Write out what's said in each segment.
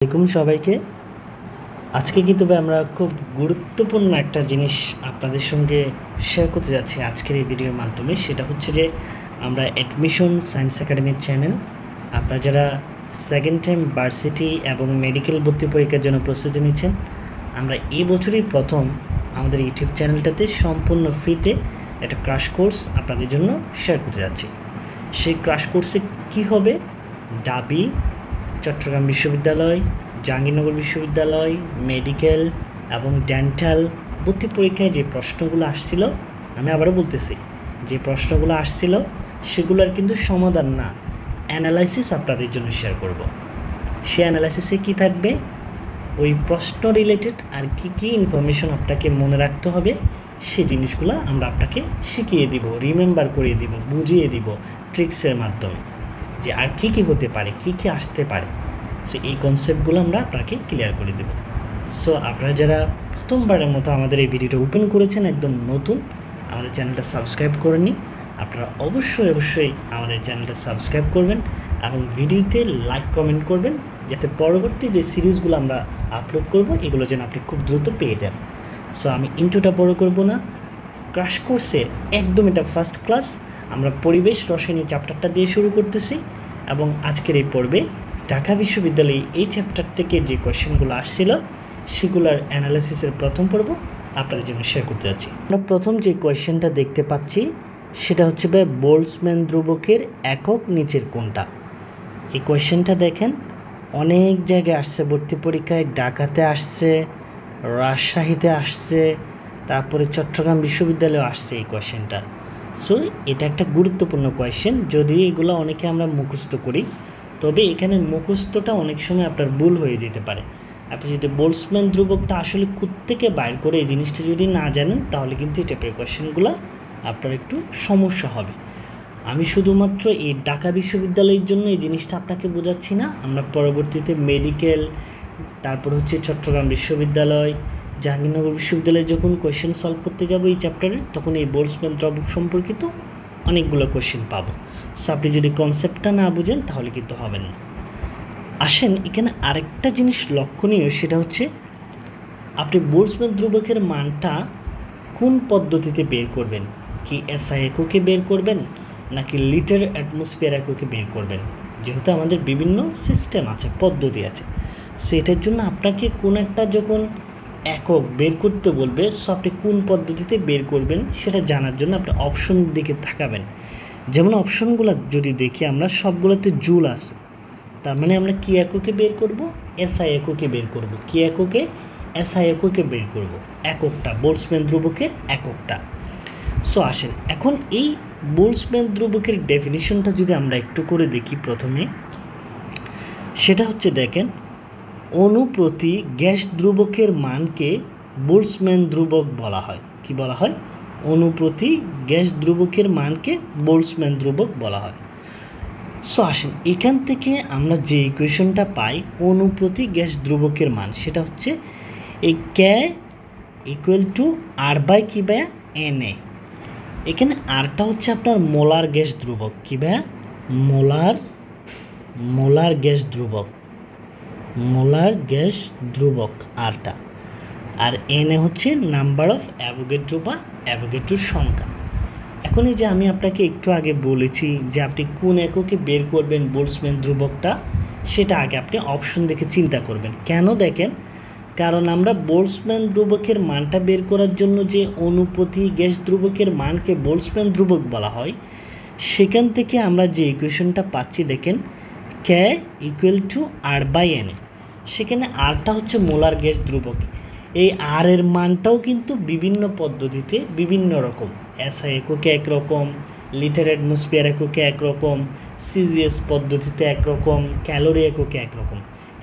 আসসালামু সবাইকে। আজকে কিন্তু আমরা খুব গুরুত্বপূর্ণ একটা জিনিস আপনাদের সঙ্গে শেয়ার করতে যাচ্ছি আজকের এই ভিডিওর মাধ্যমে। সেটা হচ্ছে যে আমরা অ্যাডমিশন সায়েন্স একাডেমির চ্যানেল, আপনারা যারা সেকেন্ড টাইম ভার্সিটি এবং মেডিকেল ভর্তি পরীক্ষার জন্য প্রস্তুতি নিচ্ছেন, আমরা এই বছরই প্রথম আমাদের ইউটিউব চ্যানেলটাতে সম্পূর্ণ ফ্রিতে একটা ক্র্যাশ কোর্স আপনাদের জন্য শেয়ার করতে যাচ্ছি। সেই ক্র্যাশ কোর্সে কী হবে, ঢাবি, চট্টগ্রাম বিশ্ববিদ্যালয়, জাহাঙ্গীরনগর বিশ্ববিদ্যালয়, মেডিকেল এবং ডেন্টাল ভর্তি পরীক্ষায় যে প্রশ্নগুলো আসছিল, আমি আবারও বলতেছি, যে প্রশ্নগুলো আসছিল সেগুলোর কিন্তু সমাধান না, অ্যানালাইসিস আপনাদের জন্য শেয়ার করব। সে অ্যানালাইসিসে কী থাকবে, ওই প্রশ্ন রিলেটেড আর কি ইনফরমেশন আপনাকে মনে রাখতে হবে, সেই জিনিসগুলো আমরা আপনাকে শিখিয়ে দিব, রিমেম্বার করিয়ে দিব, বুঝিয়ে দিব ট্রিক্সের মাধ্যমে, যে আর কী হতে পারে, কী আসতে পারে। সো এই কনসেপ্টগুলো আমরা আপনাকে ক্লিয়ার করে দেব। সো আপনারা যারা প্রথমবারের মতো আমাদের এই ভিডিওটা ওপেন করেছেন, একদম নতুন, আমাদের চ্যানেলটা সাবস্ক্রাইব করেননি, আপনারা অবশ্যই আমাদের চ্যানেলটা সাবস্ক্রাইব করবেন এবং ভিডিওতে লাইক কমেন্ট করবেন, যাতে পরবর্তী যে সিরিজগুলো আমরা আপলোড করব এগুলো যেন আপনি খুব দ্রুত পেয়ে যান। সো আমি ইন্ট্রোটা বড় করব না, ক্র্যাশ কোর্সের একদম এটা ফার্স্ট ক্লাস। আমরা পরিবেশ রসায়নী চ্যাপ্টারটা দিয়ে শুরু করতেছি এবং আজকের এই পর্বে ঢাকা বিশ্ববিদ্যালয়ে এই চ্যাপ্টার থেকে যে কোয়েশ্চেনগুলো আসছিল সেগুলোর অ্যানালাইসিসের প্রথম পর্ব আপনাদের জন্য শেয়ার করতে যাচ্ছি। আমরা প্রথম যে কোয়েশ্চেনটা দেখতে পাচ্ছি সেটা হচ্ছে বোল্টজম্যান ধ্রুবকের একক নিচের কোনটা। এই কোয়েশ্চেনটা দেখেন অনেক জায়গায় আসছে ভর্তি পরীক্ষায়, ঢাকাতে আসছে, রাজশাহীতে আসছে, তারপরে চট্টগ্রাম বিশ্ববিদ্যালয়েও আসছে এই কোয়েশ্চেনটা। সো এটা একটা গুরুত্বপূর্ণ কোয়েশ্চেন, যদিও এগুলো অনেকে আমরা মুখস্থ করি, তবে এখানে মুখস্থটা অনেক সময় আপনার ভুল হয়ে যেতে পারে। আপনি যদি বোল্টজম্যান ধ্রুবকটা আসলে কোত্থেকে বাইর করে এই জিনিসটা যদি না জানেন, তাহলে কিন্তু এই টাইপের কোয়েশ্চেনগুলো আপনার একটু সমস্যা হবে। আমি শুধুমাত্র এই ঢাকা বিশ্ববিদ্যালয়ের জন্য এই জিনিসটা আপনাকে বোঝাচ্ছি না, আমরা পরবর্তীতে মেডিকেল, তারপর হচ্ছে চট্টগ্রাম বিশ্ববিদ্যালয়, জাহাঙ্গীরনগর বিশ্ববিদ্যালয়ে যখন কোয়েশ্চেন সলভ করতে যাব এই চ্যাপ্টারে, তখন এই বোল্টজম্যান ধ্রুবক সম্পর্কিত অনেকগুলো কোয়েশ্চেন পাবো। সো আপনি যদি কনসেপ্টটা না বুঝেন তাহলে কিন্তু হবেন না। আসেন, এখানে আরেকটা জিনিস লক্ষণীয়, সেটা হচ্ছে আপনি বোল্টজম্যান ধ্রুবকের মানটা কোন পদ্ধতিতে বের করবেন, কি এসআই এককে বের করবেন নাকি লিটার অ্যাটমসফিয়ার এককে বের করবেন। যেহেতু আমাদের বিভিন্ন সিস্টেম আছে, পদ্ধতি আছে, সো এটার জন্য আপনাকে কোন একটা যখন একক বের করতে বলবে, সো আপনি কোন পদ্ধতিতে বের করবেন সেটা জানার জন্য আপনি অপশন দিকে তাকাবেন। যেমন অপশনগুলো যদি দেখি আমরা, সবগুলোতে জুল আছে, তার মানে আমরা কি এককে বের করব, এসআই এককে বের করব, কি এককে, এসআই এককে বের করব, এককটা বোল্টজম্যান ধ্রুবকের এককটা। সো আসেন এখন এই বোল্টজম্যান ধ্রুবকের ডেফিনিশনটা যদি আমরা একটু করে দেখি প্রথমে, সেটা হচ্ছে দেখেন, অণু প্রতি গ্যাস ধ্রুবকের মানকে বোল্টজম্যান ধ্রুবক বলা হয়। কি বলা হয়? অণু প্রতি গ্যাস ধ্রুবকের মানকে বোল্টজম্যান ধ্রুবক বলা হয়। সো আসেন এখান থেকে আমরা যে ইকুয়েশনটা পাই অণু প্রতি গ্যাস ধ্রুবকের মান, সেটা হচ্ছে এই কে ইকুয়াল টু আর বাই কি বাই এন এ। এখানে আরটা হচ্ছে আপনার মোলার গ্যাস ধ্রুবক, কি ভাই, মোলার গ্যাস ধ্রুবক, মোলার গ্যাস ধ্রুবক আরটা, আর এন এ হচ্ছে নাম্বার অফ অ্যাভোগাড্রো বা অ্যাভোগাড্রোর সংখ্যা। এখন এই যে আমি আপনাকে একটু আগে বলেছি যে আপনি কোন এককে বের করবেন বোল্টজম্যান ধ্রুবকটা, সেটা আগে আপনি অপশন দেখে চিন্তা করবেন। কেন দেখেন, কারণ আমরা বোল্টজম্যান ধ্রুবকের মানটা বের করার জন্য যে অণু প্রতি গ্যাস ধ্রুবকের মানকে বোল্টজম্যান ধ্রুবক বলা হয়, সেখান থেকে আমরা যে ইকুয়েশনটা পাচ্ছি দেখেন, K equal to R by N A, সেখানে আরটা হচ্ছে মোলার গ্যাস ধ্রুবক। এই আর এর মানটাও কিন্তু বিভিন্ন পদ্ধতিতে বিভিন্ন রকম, এসআই এককে একরকম, লিটার অ্যাটমসফিয়ার এককে একরকম, সিজিএস পদ্ধতিতে একরকম, ক্যালোরি এককে একরকম।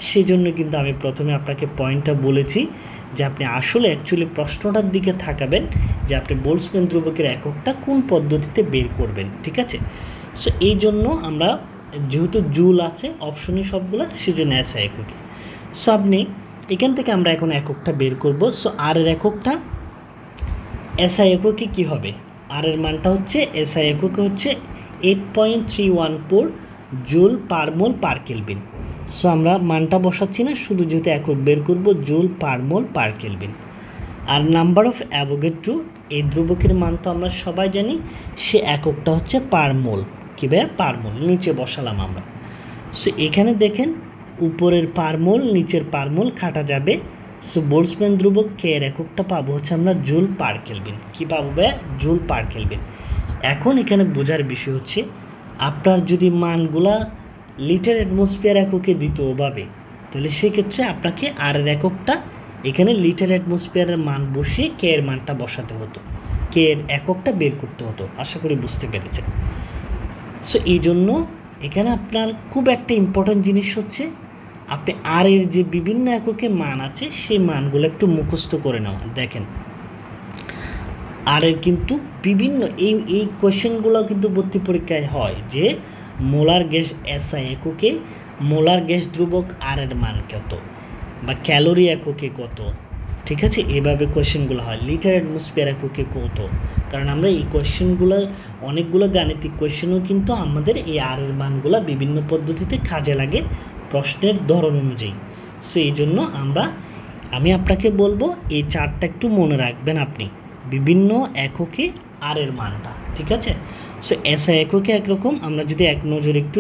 সেজন্য কিন্তু আমি প্রথমে আপনাকে পয়েন্টটা বলেছি যে আপনি আসলে অ্যাকচুয়ালি প্রশ্নটার দিকে থাকাবেন যে আপনি বোল্টজম্যান ধ্রুবকের এককটা কোন পদ্ধতিতে বের করবেন, ঠিক আছে। সো এই জন্য আমরা, যেহেতু জুল আছে অপশনে সবগুলো, সেজন্য এসআই এককে। সো আপনি এখান থেকে আমরা এখন এককটা বের করব। সো আর এর এককটা এসআই এককে কী হবে, আর এর মানটা হচ্ছে এসআই এককে হচ্ছে 8.314 joule per mole per kelvin. So আমরা মানটা বসাচ্ছি না, শুধু যেহেতু একক বের করব joule per mole per kelvin. আর নাম্বার অফ অ্যাভোগাড্রো, এই ধ্রুবকের মান তো আমরা সবাই জানি, সে এককটা হচ্ছে পার মোল। কী ভাইয়া? পার মোল। নিচে বসালাম আমরা। সো এখানে দেখেন উপরের পার মোল নিচের পার মোল কাটা যাবে। সো বোল্টজম্যান ধ্রুবক কে এর এককটা পাবো হচ্ছে আমরা জুল পার কেলভিন। কী পাবো ভাইয়া? Joule per kelvin. এখন এখানে বোঝার বিষয় হচ্ছে আপনার যদি মানগুলা লিটার অ্যাটমসফিয়ার এককে দিত ওভাবে, তাহলে সেক্ষেত্রে আপনাকে আর এর এককটা এখানে লিটার অ্যাটমসফিয়ারের মান বসিয়ে কে এর মানটা বসাতে হতো, কে এর এককটা বের করতে হতো। আশা করি বুঝতে পেরেছেন। সো এই জন্য এখানে আপনার খুব একটা ইম্পর্ট্যান্ট জিনিস হচ্ছে আপনি আর এর যে বিভিন্ন এককে মান আছে সেই মানগুলো একটু মুখস্থ করে নেওয়া। দেখেন আর এর কিন্তু বিভিন্ন এই কোয়েশ্চেনগুলো কিন্তু ভর্তি পরীক্ষায় হয় যে মোলার গ্যাস এসআই এককে মোলার গ্যাস ধ্রুবক আর এর মান কত বা ক্যালোরি এককে কত, ঠিক আছে? এভাবে কোয়েশ্চেনগুলো হয়। লিটার অ্যাটমসফিয়ার এককে কত, কারণ আমরা এই কোয়েশ্চেনগুলো অনেকগুলো গাণিতিক কোয়েশ্চেনও কিন্তু আমাদের এই আর এর মানগুলো বিভিন্ন পদ্ধতিতে কাজে লাগে প্রশ্নের ধরন অনুযায়ী। সো এই জন্য আমি আপনাকে বলবো এই চারটা একটু মনে রাখবেন আপনি, বিভিন্ন এককে আর এর মানটা, ঠিক আছে? সো এসআই এককে একরকম। আমরা যদি এক নজর একটু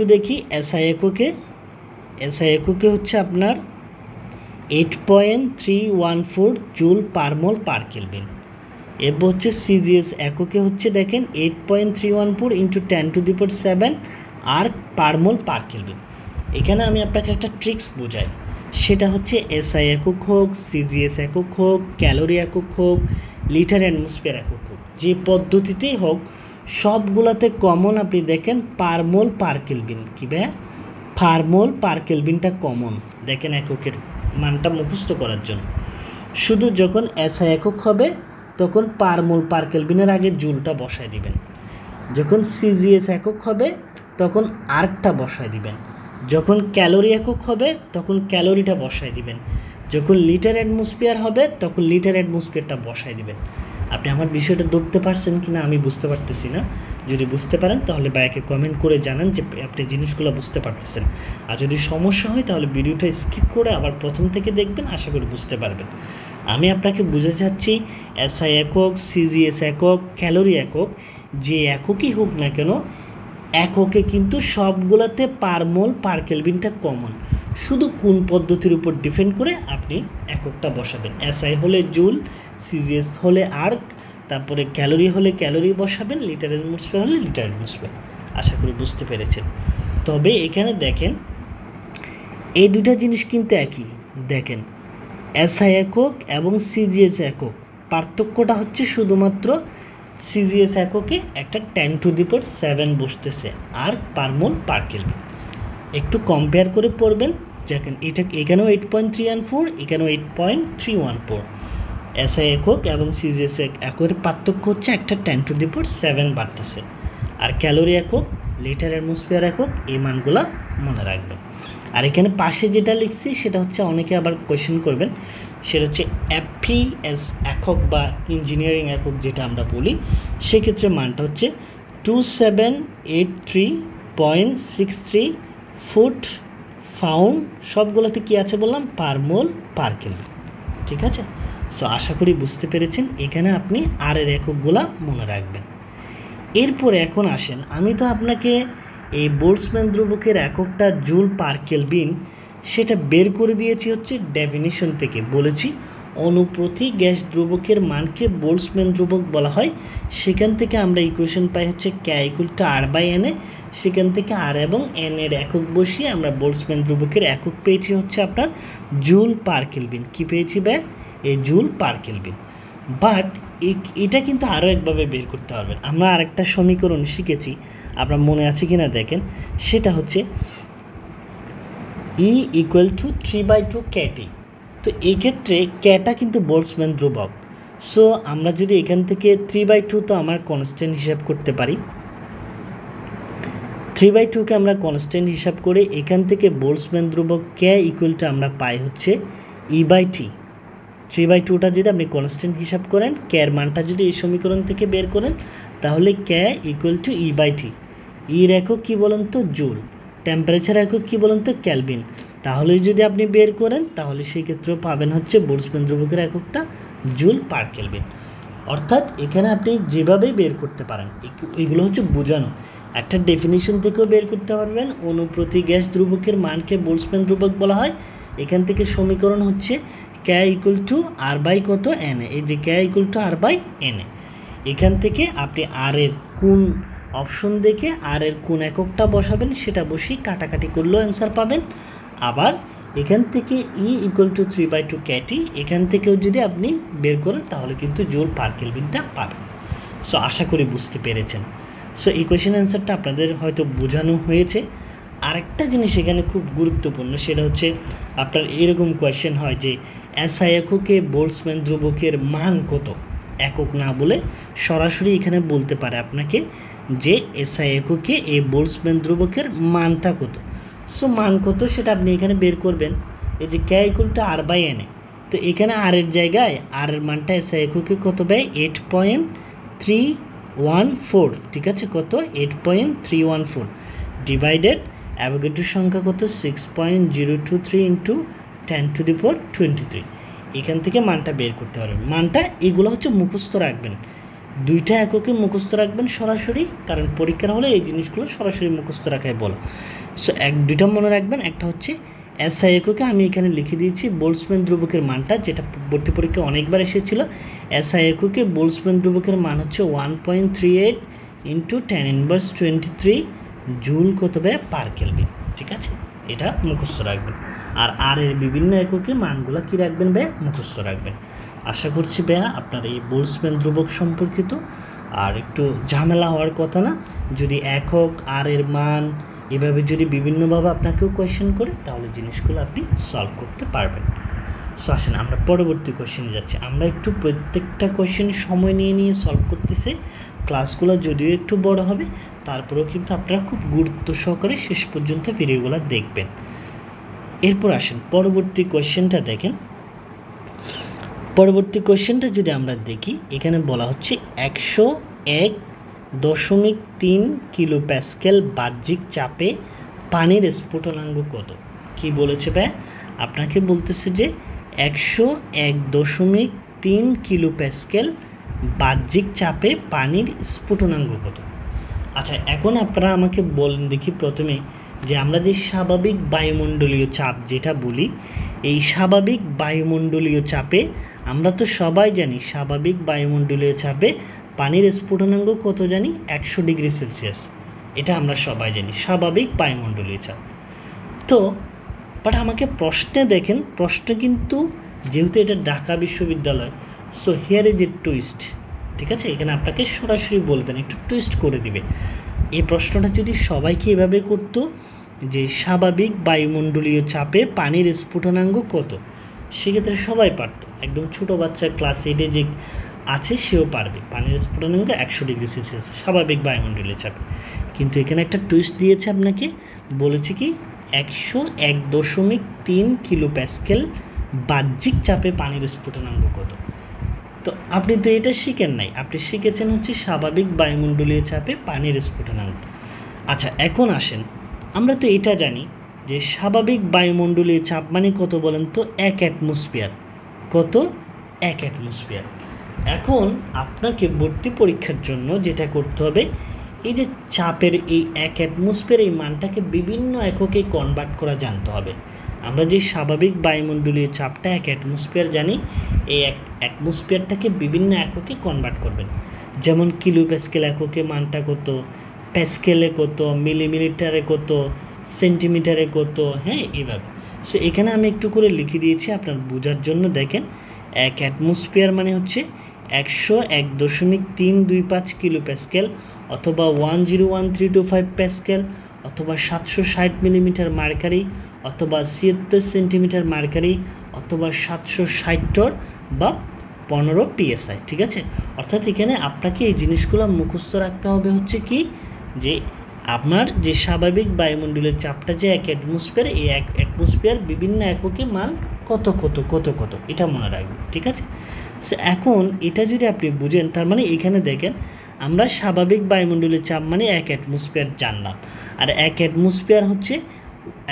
দেখি এসআই এককে হচ্ছে আপনার 8.314 joule per mole per kelvin. এরপর হচ্ছে সিজিএস এককে হচ্ছে দেখেন 8.314 ইন্টু 10⁷ আর পার মোল পার কেলভিন। এখানে আমি আপনাকে একটা ট্রিক্স বোঝাই, সেটা হচ্ছে এসআই একক হোক, সিজিএস একক হোক, ক্যালোরি একক হোক, লিটার অ্যাটমসফিয়ার একক হোক, যে পদ্ধতিতেই হোক সবগুলোতে কমন আপনি দেখেন পার মোল পার কেলভিন। কী ভাই? পার মোল পার কেলভিনটা কমন। দেখেন এককের মানটা মুখস্থ করার জন্য শুধু যখন এসআই একক হবে তখন পার মোল পার কেলভিনের আগে জুলটা বসায় দিবেন, যখন সিজিএস একক হবে তখন আরটা বসায় দিবেন, যখন ক্যালোরি একক হবে তখন ক্যালোরিটা বসায় দিবেন, যখন লিটার অ্যাটমসফিয়ার হবে তখন লিটার অ্যাটমসফিয়ারটা বসায় দিবেন। আপনি আমার বিষয়টা ধরতে পারছেন কি না আমি বুঝতে পারতেছি না। যদি বুঝতে পারেন তাহলে ভাইয়াকে কমেন্ট করে জানান যে আপনি জিনিসগুলো বুঝতে পারতেছেন। আর যদি সমস্যা হয় তাহলে ভিডিওটা স্কিপ করে আবার প্রথম থেকে দেখবেন, আশা করি বুঝতে পারবেন। আমি আপনাকে বুঝে যাচ্ছি এসআই একক, সিজিএস একক, ক্যালোরি একক, যে এককই হোক না কেন এককে কিন্তু সবগুলোতে পার মোল পার কেলভিনটা কমন। শুধু কোন পদ্ধতির উপর ডিপেন্ড করে আপনি এককটা বসাবেন। এসআই হলে জুল, সিজিএস হলে আর্ক, তারপরে ক্যালোরি হলে ক্যালোরি বসাবেন, লিটার অ্যাটমসফিয়ার হলে লিটার অ্যাটমসফিয়ার। আশা করি বুঝতে পেরেছেন। তবে এখানে দেখেন এই দুটা জিনিস কিন্তু একই। দেখেন এসআই একক এবং সিজিএস একক পার্থক্যটা হচ্ছে শুধুমাত্র সিজিএস এককে একটা 10⁷ বসতেছে আর পার মোল পার কেলভিন। একটু কম্পেয়ার করে পড়বেন। দেখেন এখানেও 8.314, এখানেও 8.314। এসআই একক এবং সিজিএস এককের পার্থক্য হচ্ছে একটা 10⁷ বাড়তেছে। আর ক্যালোরি একক, লিটার অ্যাটমসফিয়ার একক, এই মানগুলো মনে রাখবেন। আর এখানে পাশে যেটা লিখছি সেটা হচ্ছে অনেকে আবার কোয়েশ্চেন করবেন, সেটা হচ্ছে এফপিএস একক বা ইঞ্জিনিয়ারিং একক যেটা আমরা বলি, সেক্ষেত্রে মানটা হচ্ছে 2783.63 ফুট ফাউন্ড। সবগুলোতে কী আছে বললাম? পার মোল পার কেলভিন, ঠিক আছে? সো আশা করি বুঝতে পেরেছেন। এখানে আপনি আর এর এককগুলা মনে রাখবেন। এরপরে এখন আসেন, আমি তো আপনাকে এই বোল্টজম্যান ধ্রুবকের এককটা জুল পার কেলভিন সেটা বের করে দিয়েছি হচ্ছে ডেফিনিশন থেকে। বলেছি অনুপ্রতি গ্যাস ধ্রুবকের মানকে বোল্টজম্যান ধ্রুবক বলা হয়। সেখান থেকে আমরা ইকুয়েশন পাই হচ্ছে K=R/N, সেখান থেকে আর এবং এন এর একক বসিয়ে আমরা বোল্টজম্যান ধ্রুবকের একক পেয়েছি হচ্ছে আপনার জুল পার কেলভিন। কী পেয়েছি ভাই? এই জুল পার কেলভিন। বাট এটা কিন্তু আরও একভাবে বের করতে পারবেন। আমরা আরেকটা সমীকরণ শিখেছি, আপনার মনে আছে কি না দেখেন, সেটা হচ্ছে E = 3/2 KT। তো এই ক্ষেত্রে ক্যাটা কিন্তু বোল্টজম্যান ধ্রুবক। সো আমরা যদি এখান থেকে 3/2 তো আমার কনস্ট্যান্ট হিসাব করতে পারি, 3/2কে আমরা কনস্ট্যান্ট হিসাব করে এখান থেকে বোল্টজম্যান ধ্রুবক K= আমরা পাই হচ্ছে E/T। 3/2টা যদি আপনি কনস্ট্যান্ট হিসাব করেন, K এর মানটা যদি এই সমীকরণ থেকে বের করেন তাহলে K = E/T। ইর একক কী বলেন তো জুল, টেম্পারেচার একক কী বলেন তো কেলভিন। তাহলে যদি আপনি বের করেন তাহলে সেই ক্ষেত্রেও পাবেন হচ্ছে বোল্টজম্যান ধ্রুবকের এককটা জুল পার কেলভিন। অর্থাৎ এখানে আপনি যেভাবেই বের করতে পারেন, এগুলো হচ্ছে বোঝানো। একটা ডেফিনিশন থেকেও বের করতে পারবেন, অনুপ্রতি গ্যাস ধ্রুবকের মানকে বোল্টজম্যান ধ্রুবক বলা হয়। এখান থেকে সমীকরণ হচ্ছে K equal to R by কত এন এ, এই যে K equal to R by N A. এখান থেকে আপনি আর এর কোন অপশন দেখে আর এর কোন এককটা বসাবেন সেটা বসেই কাটাকাটি করলেও অ্যান্সার পাবেন। আবার এখান থেকে ই ইকুয়াল টু 3/2 ক্যাটি, এখান থেকেও যদি আপনি বের করেন তাহলে কিন্তু জুল পার কেলভিনটা পাবেন। সো আশা করি বুঝতে পেরেছেন। সো এই কোয়েশ্চেন অ্যান্সারটা আপনাদের হয়তো বোঝানো হয়েছে। আরেকটা জিনিস এখানে খুব গুরুত্বপূর্ণ, সেটা হচ্ছে আপনার এরকম কোয়েশ্চেন হয় যে এসআই এককে বোল্টজম্যান ধ্রুবকের মান কত, একক না বলে সরাসরি এখানে বলতে পারে আপনাকে যে এসআই এককে এই বোল্টজম্যান ধ্রুবকের মানটা কত। সো মান কত সেটা আপনি এখানে বের করবেন, এই যে K equal to R by N A. তো এখানে আর এর জায়গায় আর এর মানটা এসআই এককে কত ব্যয় 8.314, ঠিক আছে, কত 8.314 ডিভাইডেড অ্যাভোগাড্রোর সংখ্যা কত 6.023 ইন্টু 10⁻23। এখান থেকে মানটা বের করতে পারবেন। মানটা এগুলো হচ্ছে মুখস্থ রাখবেন, দুইটা এককে মুখস্থ রাখবেন সরাসরি, কারণ পরীক্ষার হলে এই জিনিসগুলো সরাসরি মুখস্থ রাখাই বলো। সো দুইটা মনে রাখবেন, একটা হচ্ছে এসআই এককে আমি এখানে লিখে দিয়েছি বোল্টজম্যান ধ্রুবকের মানটা, যেটা ভর্তি পরীক্ষায় অনেকবার এসেছিল। এসআই এককে বোল্টজম্যান ধ্রুবকের মান হচ্ছে 1.38 ইন্টু 10⁻23 জুল কত ব্যয় পার কেলভিন, ঠিক আছে, এটা মুখস্থ রাখবেন। আর আর এর বিভিন্ন এককে মানগুলো কী রাখবেন ব্যয় মুখস্থ রাখবেন। আশা করছি ব্যয়া আপনার এই বোল্টজম্যান ধ্রুবক সম্পর্কিত আর একটু ঝামেলা হওয়ার কথা না। যদি একক আর এর মান এভাবে যদি বিভিন্নভাবে আপনাকেও কোয়েশ্চেন করে তাহলে জিনিসগুলো আপনি সলভ করতে পারবেন। সো আসেন আমরা পরবর্তী কোয়েশ্চেনে যাচ্ছি। আমরা একটু প্রত্যেকটা কোয়েশ্চেন সময় নিয়ে নিয়ে সলভ করতেছি। ক্লাসগুলো যদিও একটু বড় হবে তারপরেও কিন্তু আপনারা খুব গুরুত্ব সহকারে শেষ পর্যন্ত ভিডিওগুলো দেখবেন। এরপর আসেন পরবর্তী কোয়েশ্চেনটা দেখেন। পরবর্তী কোয়েশ্চেনটা যদি আমরা দেখি, এখানে বলা হচ্ছে 101.3 কিলো প্যাসকেল বাহ্যিক চাপে পানির স্ফুটনাঙ্ক কত। কি বলেছে ভাই, আপনাকে বলতেছে যে 101.3 কিলো প্যাসকেল বাহ্যিক চাপে পানির স্ফুটনাঙ্ক কত। আচ্ছা এখন আপনারা আমাকে বলেন দেখি প্রথমে যে আমরা যে স্বাভাবিক বায়ুমণ্ডলীয় চাপ যেটা বলি, এই স্বাভাবিক বায়ুমণ্ডলীয় চাপে আমরা তো সবাই জানি স্বাভাবিক বায়ুমণ্ডলীয় চাপে পানির স্ফুটনাঙ্ক কত জানি 100 ডিগ্রি সেলসিয়াস, এটা আমরা সবাই জানি স্বাভাবিক বায়ুমণ্ডলীয় চাপ। তো বাট আমাকে প্রশ্নে দেখেন, প্রশ্ন কিন্তু যেহেতু এটা ঢাকা বিশ্ববিদ্যালয়, so here is a twist, ঠিক আছে, এখানে আপনাকে সরাসরি বলবেন, একটু টুইস্ট করে দিবে। এই প্রশ্নটা যদি সবাইকে এভাবে করতো যে স্বাভাবিক বায়ুমণ্ডলীয় চাপে পানির স্ফুটনাঙ্ক কত, সেক্ষেত্রে সবাই পারত, একদম ছোটো বাচ্চা ক্লাস 8-এ যে আছে সেও পারবে পানির স্ফুটনাঙ্ক 100 ডিগ্রি সেলসিয়াস স্বাভাবিক বায়ুমণ্ডলীয় চাপে। কিন্তু এখানে একটা টুইস্ট দিয়েছে আপনাকে, বলেছে কি 101.3 কিলো প্যাসকেল বাহ্যিক চাপে পানির স্ফুটনাঙ্ক কত। তো আপনি তো এটা শিখেন নাই, আপনি শিখেছেন হচ্ছে স্বাভাবিক বায়ুমণ্ডলীয় চাপে পানির স্ফুটনাঙ্ক। আচ্ছা এখন আসেন, আমরা তো এটা জানি যে স্বাভাবিক বায়ুমণ্ডলীয় চাপ মানে কত বলেন তো 1 অ্যাটমসফিয়ার, কত 1 অ্যাটমসফিয়ার। এখন আপনাকে ভর্তি পরীক্ষার জন্য যেটা করতে হবে, এই যে চাপের এই 1 অ্যাটমসফিয়ার এই মানটাকে বিভিন্ন এককে কনভার্ট করা জানতে হবে। আমরা যে স্বাভাবিক বায়ুমণ্ডলীয় চাপটা 1 অ্যাটমসফিয়ার জানি, এই 1 অ্যাটমসফিয়ারটাকে বিভিন্ন এককে কনভার্ট করবেন। যেমন কিলো প্যাসকেল এককে মানটা কত, প্যাসকেলে কত, মিলিমিটারে কত, সেন্টিমিটারে কত, হ্যাঁ এইভাবে। সো এখানে আমি একটু করে লিখে দিয়েছি আপনার বোঝার জন্য। দেখেন 1 অ্যাটমসফিয়ার মানে হচ্ছে 101.325 কিলো প্যাসকেল, অথবা 101325 প্যাসকেল, অথবা 760 মিলিমিটার মার্কারি, অথবা 76 সেন্টিমিটার মার্কারি, অথবা 760 বা 15 PSI, ঠিক আছে। অর্থাৎ এখানে আপনাকে এই জিনিসগুলো মুখস্থ রাখতে হবে হচ্ছে কি, যে আপনার যে স্বাভাবিক বায়ুমণ্ডলের চাপটা যে 1 অ্যাটমসফিয়ার, এই 1 অ্যাটমসফিয়ার বিভিন্ন এককে মান কত কত কত কত, এটা মনে রাখবেন, ঠিক আছে। সো এখন এটা যদি আপনি বুঝেন, তার মানে এখানে দেখেন আমরা স্বাভাবিক বায়ুমণ্ডলের চাপ মানে 1 অ্যাটমসফিয়ার জানলাম, আর 1 অ্যাটমসফিয়ার হচ্ছে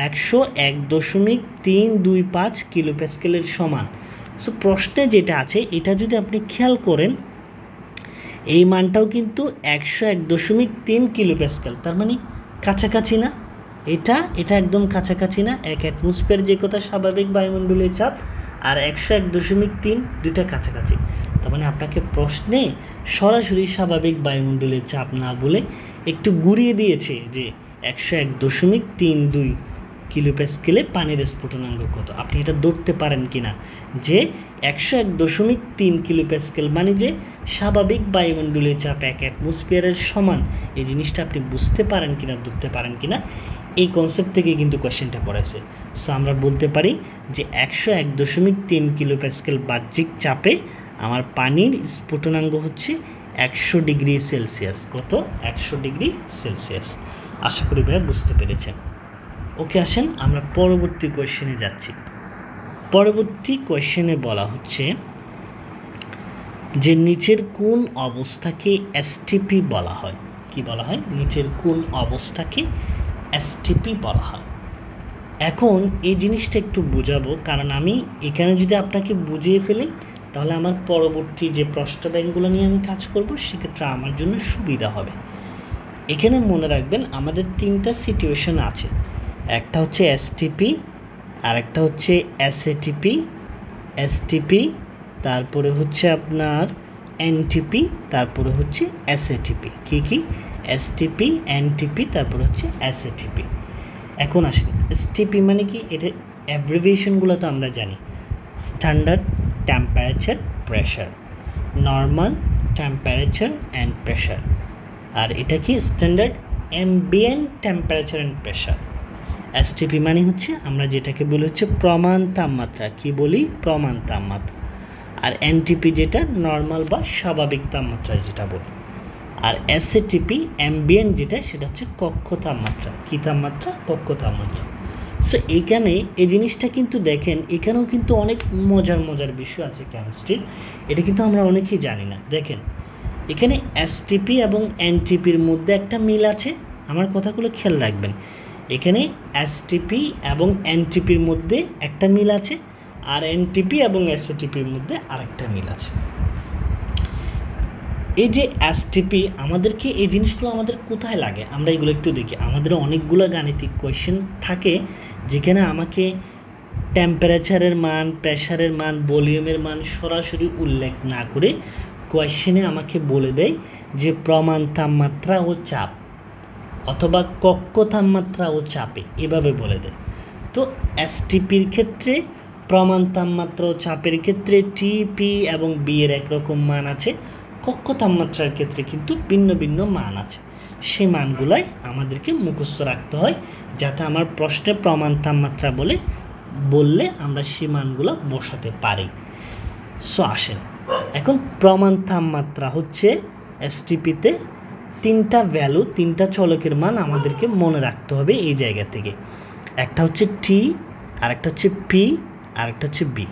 101.325 কিলোপ্যাসকেলের সমান। সো প্রশ্নে যেটা আছে এটা যদি আপনি খেয়াল করেন, এই মানটাও কিন্তু 101.3 কিলোপ্যাসকেল, তার মানে কাছাকাছি না? এটা একদম কাছাকাছি না? 1 অ্যাটমসফিয়ার যে কথা স্বাভাবিক বায়ুমণ্ডলের চাপ, আর 101.3 দুইটা কাছাকাছি। তার মানে আপনাকে প্রশ্নে সরাসরি স্বাভাবিক বায়ুমণ্ডলের চাপ না বলে একটু ঘুরিয়ে দিয়েছে যে 101.32 কিলোপ্যাসকেলে পানির স্ফুটনাঙ্ক কত। আপনি এটা ধরতে পারেন কিনা যে 101.3 কিলোপ্যাসকেল মানে যে স্বাভাবিক বায়ুমণ্ডলের চাপ 1 অ্যাটমসফিয়ারের সমান, এই জিনিসটা আপনি বুঝতে পারেন কিনা, ধরতে পারেন কিনা, এই কনসেপ্ট থেকে কিন্তু কোয়েশ্চেনটা পড়েছে। সো আমরা বলতে পারি যে 101.3 কিলোপ্যাসকেল বাহ্যিক চাপে আমার পানির স্ফুটনাঙ্ক হচ্ছে 100 ডিগ্রি সেলসিয়াস। কত? 100 ডিগ্রি সেলসিয়াস। আশা করি ভাইয়া বুঝতে পেরেছেন। ওকে, আসেন আমরা পরবর্তী কোয়েশ্চেনে যাচ্ছি। পরবর্তী কোয়েশ্চেনে বলা হচ্ছে যে নিচের কোন অবস্থাকে এসটিপি বলা হয়? কি বলা হয়? নিচের কোন অবস্থাকে এসটিপি বলা হয়? এখন এই জিনিসটা একটু বোঝাবো, কারণ আমি এখানে যদি আপনাকে বুঝিয়ে ফেলি তাহলে আমার পরবর্তী যে প্রশ্ন ব্যাংকগুলো নিয়ে আমি কাজ করব সেক্ষেত্রে আমার জন্য সুবিধা হবে। এখানে মনে রাখবেন আমাদের 3টা সিচুয়েশন আছে। একটা হচ্ছে এসটিপি, আর একটা হচ্ছে এসএটিপি, এসটিপি, তারপরে হচ্ছে আপনার এনটিপি, তারপরে হচ্ছে এসএটিপি। কি? এসটিপি, এনটিপি, তারপরে হচ্ছে এসএটিপি। এখন আসেন এসটিপি মানে কি, এটা অ্যাব্রিভিয়েশনগুলো তো আমরা জানি। Standard temperature pressure, normal temperature and pressure, আর এটা কি standard ambient temperature and pressure. STP মানে হচ্ছে আমরা যেটাকে বলি হচ্ছে প্রমাণ তাপমাত্রা। কি বলি? প্রমাণ তাপমাত্রা। আর এনটিপি যেটা নর্মাল বা স্বাভাবিক তাপমাত্রা যেটা বলি। আর এসএটিপি অ্যাম্বিয়েন্ট যেটা, সেটা হচ্ছে কক্ষ তাপমাত্রা। কি তাপমাত্রা? কক্ষ তাপমাত্রা। সো এইখানে এই জিনিসটা কিন্তু দেখেন, এখানেও কিন্তু অনেক মজার বিষয় আছে কেমিস্ট্রির, এটা কিন্তু আমরা অনেকেই জানি না। দেখেন এখানে এসটিপি এবং এনটিপির মধ্যে একটা মিল আছে, আমার কথাগুলো খেয়াল রাখবেন। এখানে এসটিপি এবং এনটিপির মধ্যে একটা মিল আছে, আর এনটিপি এবং এসএটিপির মধ্যে আরেকটা মিল আছে। এই যে এসটিপি আমাদেরকে, এই জিনিসগুলো আমাদের কোথায় লাগে আমরা এগুলো একটু দেখি। আমাদের অনেকগুলো গাণিতিক কোয়েশ্চেন থাকে যেখানে আমাকে টেম্পারেচারের মান, প্রেশারের মান, ভলিউমের মান সরাসরি উল্লেখ না করে কোয়েশ্চেনে আমাকে বলে দেয় যে প্রমাণ তাপমাত্রা ও চাপ, অথবা কক্ষ তাপমাত্রা ও চাপে, এভাবে বলে দেয়। তো এসটিপির ক্ষেত্রে প্রমাণ তাপমাত্রা ও চাপের ক্ষেত্রে টি, পি এবং বি এর একরকম মান আছে। কক্ষ তাপমাত্রার ক্ষেত্রে কিন্তু ভিন্ন ভিন্ন মান আছে। সেই মানগুলাই আমাদেরকে মুখস্থ রাখতে হয়, যাতে আমার প্রশ্নে প্রমাণ তাপমাত্রা বললে আমরা সেই মানগুলো বসাতে পারি। সো আসেন এখন প্রমাণ তাপমাত্রা হচ্ছে এসটিপিতে 3টা ভ্যালু, 3টা চলকের মান আমাদেরকে মনে রাখতে হবে এই জায়গা থেকে। একটা হচ্ছে টি, আরেকটা হচ্ছে পি, আরেকটা হচ্ছে বি।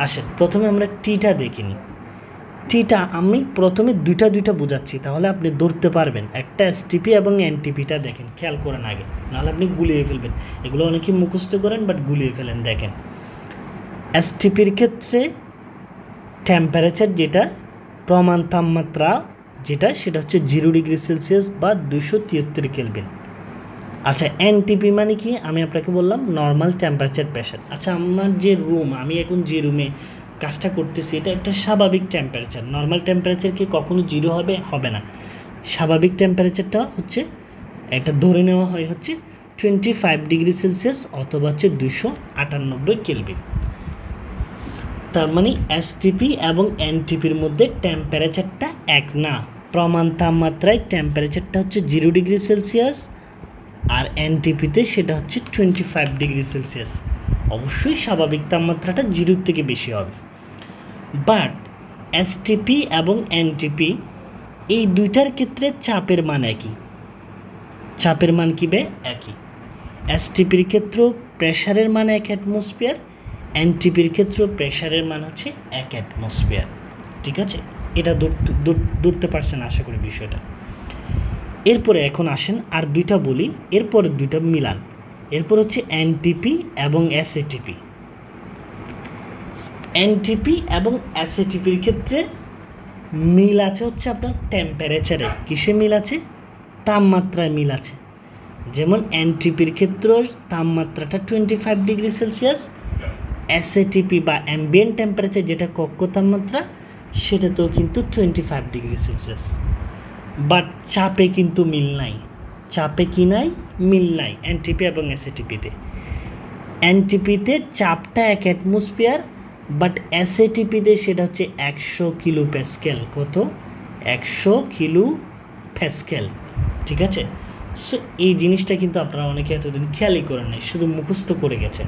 আসেন প্রথমে আমরা টিটা দেখে নিই। টিটা আমি প্রথমে দুইটা বোঝাচ্ছি, তাহলে আপনি ধরতে পারবেন। একটা এসটিপি এবং এনটিপিটা দেখেন, খেয়াল করেন আগে, নাহলে আপনি গুলিয়ে ফেলবেন। এগুলো অনেকেই মুখস্থ করেন বাট গুলিয়ে ফেলেন। দেখেন এসটিপির ক্ষেত্রে টেম্পারেচার যেটা, প্রমাণ তাপমাত্রা যেটা, সেটা হচ্ছে 0 ডিগ্রি সেলসিয়াস বা 273 কেলভিন। আচ্ছা এনটিপি মানে কি? আমি আপনাকে বললাম নর্মাল টেম্পারেচার প্রেশার। আচ্ছা আমার যে রুম, আমি এখন যে রুমে কাজটা করতেছি, এটা একটা স্বাভাবিক টেম্পারেচার। নর্মাল টেম্পারেচার কি কখনো 0 হবে না। স্বাভাবিক টেম্পারেচারটা হচ্ছে, এটা ধরে নেওয়া হয় হচ্ছে 25 ডিগ্রি সেলসিয়াস অথবা হচ্ছে 298 কেলভিন। তার মানে এসটিপি এবং এনটিপির মধ্যে টেম্পারেচারটা এক না। প্রমাণ তাপমাত্রায় টেম্পারেচারটা হচ্ছে 0 ডিগ্রি সেলসিয়াস, আর এনটিপিতে সেটা হচ্ছে 25 ডিগ্রি সেলসিয়াস। অবশ্যই স্বাভাবিক তাপমাত্রাটা 0 থেকে বেশি হবে। বাট এসটিপি এবং এনটিপি এই দুইটার ক্ষেত্রে চাপের মান একই। চাপের মান কি বে? একই। এসটিপির ক্ষেত্রেও প্রেশারের মান 1 অ্যাটমসফিয়ার, এনটিপির ক্ষেত্রেও প্রেশারের মান হচ্ছে 1 অ্যাটমসফিয়ার। ঠিক আছে? এটা ধরতে পারছেন আশা করি বিষয়টা। এরপরে এখন আসেন আর দুইটা বলি, এরপরে দুইটা মিলান। এরপর হচ্ছে এনটিপি এবং এসএটিপি। এনটিপি এবং এসএটিপির ক্ষেত্রে মিল আছে হচ্ছে আপনার টেম্পারেচারে। কিসে মিল আছে? তাপমাত্রায় মিল আছে। যেমন এনটিপির ক্ষেত্রে তাপমাত্রাটা 25 ডিগ্রি সেলসিয়াস, এসএটিপি বা অ্যাম্বিয়েন্ট টেম্পারেচার যেটা কক্ষ তাপমাত্রা সেটাতেও কিন্তু 25 ডিগ্রি সেলসিয়াস। বাট চাপে কিন্তু মিল নাই। চাপে কি নাই? মিল নাই এনটিপি এবং এসএটিপিতে। এনটিপিতে চাপটা 1 অ্যাটমসফিয়ার, বাট এসএটিপিতে সেটা হচ্ছে 100 কিলো প্যাসকেল। কত? 100 কিলো প্যাসকেল। ঠিক আছে? সো এই জিনিসটা কিন্তু আপনারা অনেকে এতদিন খেয়ালই করেন নাই, শুধু মুখস্থ করে গেছেন।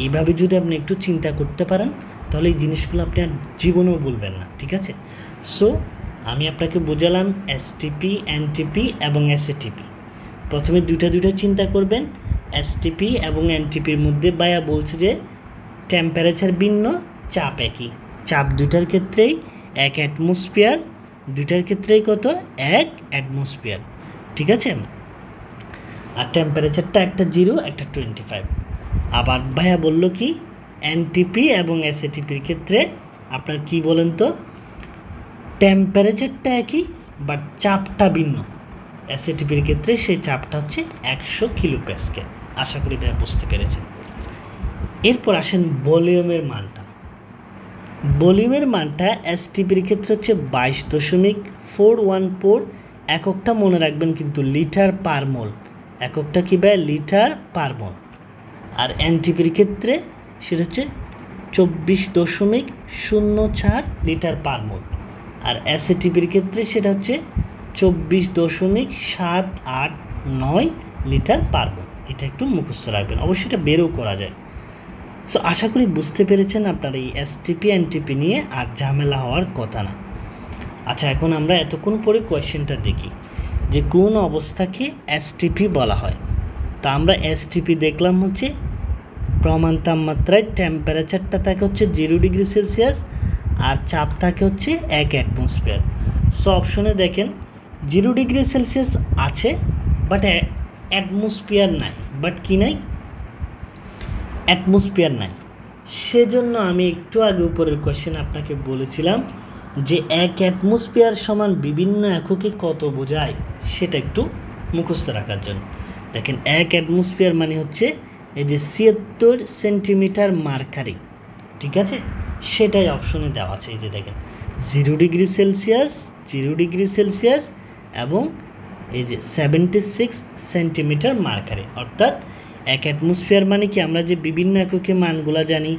এইভাবে যদি আপনি একটু চিন্তা করতে পারেন তাহলে এই জিনিসগুলো আপনি আর জীবনেও বলবেন না। ঠিক আছে? সো আমি আপনাকে বোঝালাম এসটিপি, এনটিপি এবং এসএটিপি। প্রথমে দুইটা চিন্তা করবেন। এসটিপি এবং এনটিপির মধ্যে ভাইয়া বলছে যে টেম্পারেচার ভিন্ন, চাপ একই। চাপ দুইটার ক্ষেত্রেই 1 অ্যাটমসফিয়ার, দুইটার ক্ষেত্রেই কত? 1 অ্যাটমসফিয়ার। ঠিক আছে? আর টেম্পারেচারটা একটা 0, একটা 25। আবার ভাইয়া বলল কি এনটিপি এবং এসএটিপির ক্ষেত্রে আপনার কি বলেন তো, টেম্পারেচারটা একই বাট চাপটা ভিন্ন। এসএটিপির ক্ষেত্রে সেই চাপটা হচ্ছে 100 কিলো প্যাসকেল। আশা করি ভাইয়া বুঝতে পেরেছেন। এরপর আসেন ভলিউমের মানটা। ভলিউমের মানটা এসটিপির ক্ষেত্রে হচ্ছে 22.414। এককটা মনে রাখবেন কিন্তু লিটার পার মোল। এককটা কি ভাই? লিটার পার মোল। আর এনটিপির ক্ষেত্রে সেটা হচ্ছে 24.04 লিটার পার মোল। আর এসএটিপির ক্ষেত্রে সেটা হচ্ছে 24.789 লিটার পার মোল। এটা একটু মুখস্থ রাখবেন, অবশ্যই এটা বেরও করা যায়। সো আশা করি বুঝতে পেরেছেন আপনার এই এসটিপি এনটিপি নিয়ে আর ঝামেলা হওয়ার কথা না। আচ্ছা, এখন আমরা এতক্ষণ পরে কোয়েশ্চেনটা দেখি যে কোন অবস্থাকে এসটিপি বলা হয়। তা আমরা এসটিপি দেখলাম হচ্ছে প্রমাণ তাপমাত্রায় টেম্পারেচারটা থাকে হচ্ছে 0 ডিগ্রি সেলসিয়াস আর চাপ থাকে হচ্ছে 1 অ্যাটমসফিয়ার। সো অপশনে দেখেন 0 ডিগ্রি সেলসিয়াস আছে বাট অ্যাটমসফিয়ার নাই। বাট কি নাই? অ্যাটমসফিয়ার নাই। সেজন্য আমি একটু আগে উপরের কোয়েশ্চেন আপনাকে বলেছিলাম যে 1 অ্যাটমসফিয়ার সমান বিভিন্ন এককে কত বোঝায়, সেটা একটু মুখস্থ রাখার জন্য। দেখেন 1 অ্যাটমসফিয়ার মানে হচ্ছে এই যে 76 সেন্টিমিটার মার্কারি। ঠিক আছে? সেটাই অপশনে দেওয়া আছে। এই যে দেখেন 0 ডিগ্রি সেলসিয়াস, 0 ডিগ্রি সেলসিয়াস এবং এই যে 76 সেন্টিমিটার মার্কারি। অর্থাৎ 1 অ্যাটমসফিয়ার মানে কি, আমরা যে বিভিন্ন এককে মানগুলা জানি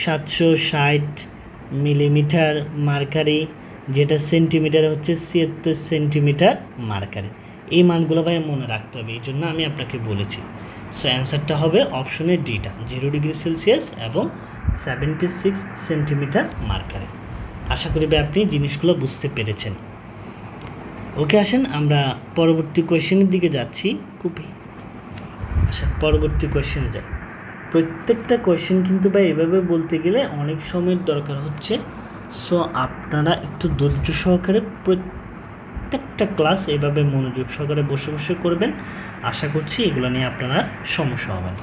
760 মিলিমিটার মার্কারি, যেটা সেন্টিমিটারে হচ্ছে 76 সেন্টিমিটার মার্কারি। এই মানগুলো ভাই মনে রাখতে হবে, এই জন্য আমি আপনাকে বলেছি। সো অ্যান্সারটা হবে অপশনে ডিটা, 0 ডিগ্রি সেলসিয়াস এবং 76 সেন্টিমিটার মার্কারি। আশা করি ভাই আপনি জিনিসগুলো বুঝতে পেরেছেন। ওকে, আসেন আমরা পরবর্তী কোয়েশ্চেনের দিকে যাচ্ছি। আচ্ছা, পরবর্তী কোয়েশ্চেনে যাই। প্রত্যেকটা কোয়েশ্চেন কিন্তু ভাই এভাবে বলতে গেলে অনেক সময়ের দরকার হচ্ছে। সো আপনারা একটু ধৈর্য সহকারে প্রত্যেকটা ক্লাস এভাবে মনোযোগ সহকারে বসে বসে করবেন। আশা করছি এগুলো নিয়ে আপনারা সমস্যা হবে না।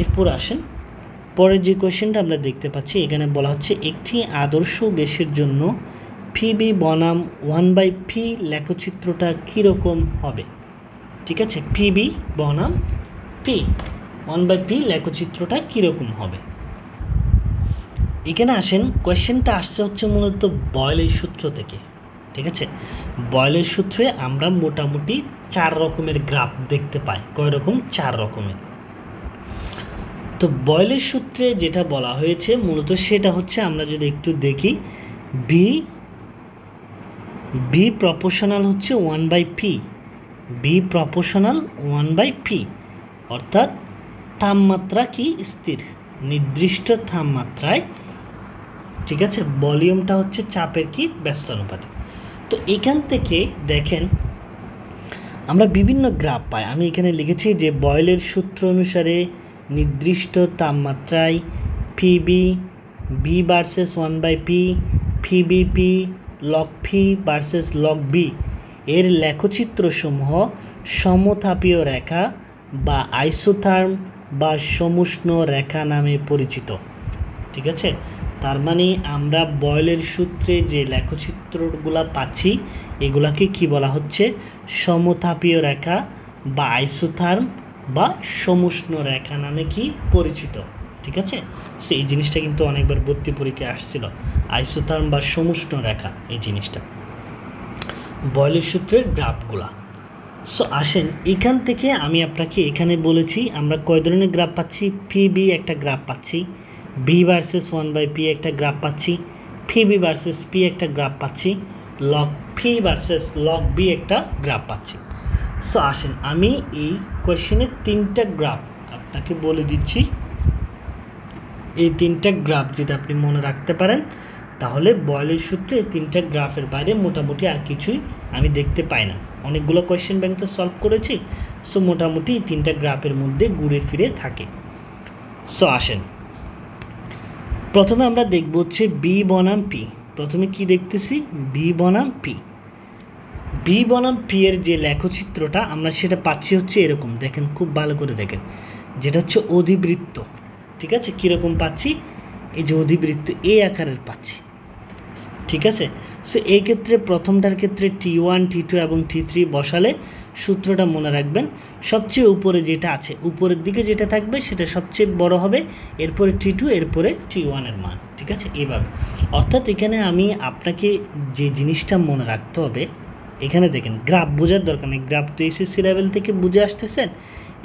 এরপর আসেন পরে যে কোয়েশ্চেনটা আমরা দেখতে পাচ্ছি, এখানে বলা হচ্ছে একটি আদর্শ গ্যাসের জন্য পিবি বনাম 1/p লেখচিত্রটা কীরকম হবে। ঠিক আছে? পিবি বনাম পি 1/p লেখচিত্রটা কীরকম হবে। এখানে আসেন কোয়েশ্চেনটা আসছে হচ্ছে মূলত বয়েলের সূত্র থেকে। ঠিক আছে? বয়েলের সূত্রে আমরা মোটামুটি 4 রকমের গ্রাফ দেখতে পাই। কয় রকম? 4 রকমের। তো বয়েলের সূত্রে যেটা বলা হয়েছে মূলত সেটা হচ্ছে, আমরা যদি একটু দেখি, বি প্রপোর্শনাল হচ্ছে 1/p, বি প্রপোর্শনাল 1/p, অর্থাৎ তাপমাত্রা কি স্থির, নির্দিষ্ট তাপমাত্রায়। ঠিক আছে? ভলিউমটা হচ্ছে চাপের কি ব্যস্তানুপাতে। তো এখান থেকে দেখেন আমরা বিভিন্ন গ্রাফ পাই। আমি এখানে লিখেছি যে বয়েলের সূত্র অনুসারে নির্দিষ্ট তাপমাত্রায় PV, V versus 1/p, PBP log P versus log B এর লেখচিত্রসমূহ সমতাপীয় রেখা বা আইসোথার্ম বা সমুষ্ণ রেখা নামে পরিচিত। ঠিক আছে, তার মানে আমরা বয়েলের সূত্রে যে লেখচিত্রগুলো পাচ্ছি এগুলাকে কি বলা হচ্ছে? সমতাপীয় রেখা বা আইসোথার্ম বা সমুষ্ণ রেখা নামে কি পরিচিত। ঠিক আছে, সো এই জিনিসটা কিন্তু অনেকবার ভর্তি পরীক্ষায় আসছিল, আইসোথার্ম বা সমুষ্ণ রেখা, এই জিনিসটা বয়েলের সূত্রের গ্রাফগুলা। সো আসেন এখান থেকে আমি আপনাকে এখানে বলেছি আমরা কয় ধরনের গ্রাফ পাচ্ছি। পিবি একটা গ্রাফ পাচ্ছি, বি ভার্সেস 1/p একটা গ্রাফ পাচ্ছি, পিবি ভার্সেস পি একটা গ্রাফ পাচ্ছি, log P versus log V একটা গ্রাফ পাচ্ছি। সো আসেন আমি এই কোয়েশ্চেনের 3টা গ্রাফ আপনাকে বলে দিচ্ছি। এই 3টা গ্রাফ যদি আপনি মনে রাখতে পারেন তাহলে বয়েলের সূত্রে এই 3টা গ্রাফের বাইরে মোটামুটি আর কিছুই আমি দেখতে পাই না। অনেকগুলো কোয়েশ্চেন ব্যাংক তো সলভ করেছি, সো মোটামুটি এই 3টা গ্রাফের মধ্যে ঘুরে ফিরে থাকে। সো আসেন প্রথমে আমরা দেখব হচ্ছে বি বনাম পি। প্রথমে কি দেখতেছি? বি বনাম পি। বি বনাম পি এর যে লেখচিত্রটা আমরা সেটা পাচ্ছি হচ্ছে এরকম, দেখেন খুব ভালো করে দেখেন, যেটা হচ্ছে অধিবৃত্ত। ঠিক আছে, কীরকম পাচ্ছি? এই যে অধিবৃত্ত এই আকারের পাচ্ছি। ঠিক আছে, সো এই ক্ষেত্রে প্রথমটার ক্ষেত্রে T1 T2 এবং T3 বসালে সূত্রটা মনে রাখবেন, সবচেয়ে উপরে যেটা আছে উপরের দিকে যেটা থাকবে সেটা সবচেয়ে বড় হবে, এরপরে T2, এরপরে T1 এর মান। ঠিক আছে, এইভাবে। অর্থাৎ এখানে আমি আপনাকে যে জিনিসটা মনে রাখতে হবে, এখানে দেখেন গ্রাফ বোঝার দরকার নেই, গ্রাফ তো এসএসসি লেভেল থেকে বুঝে আসতেছেন।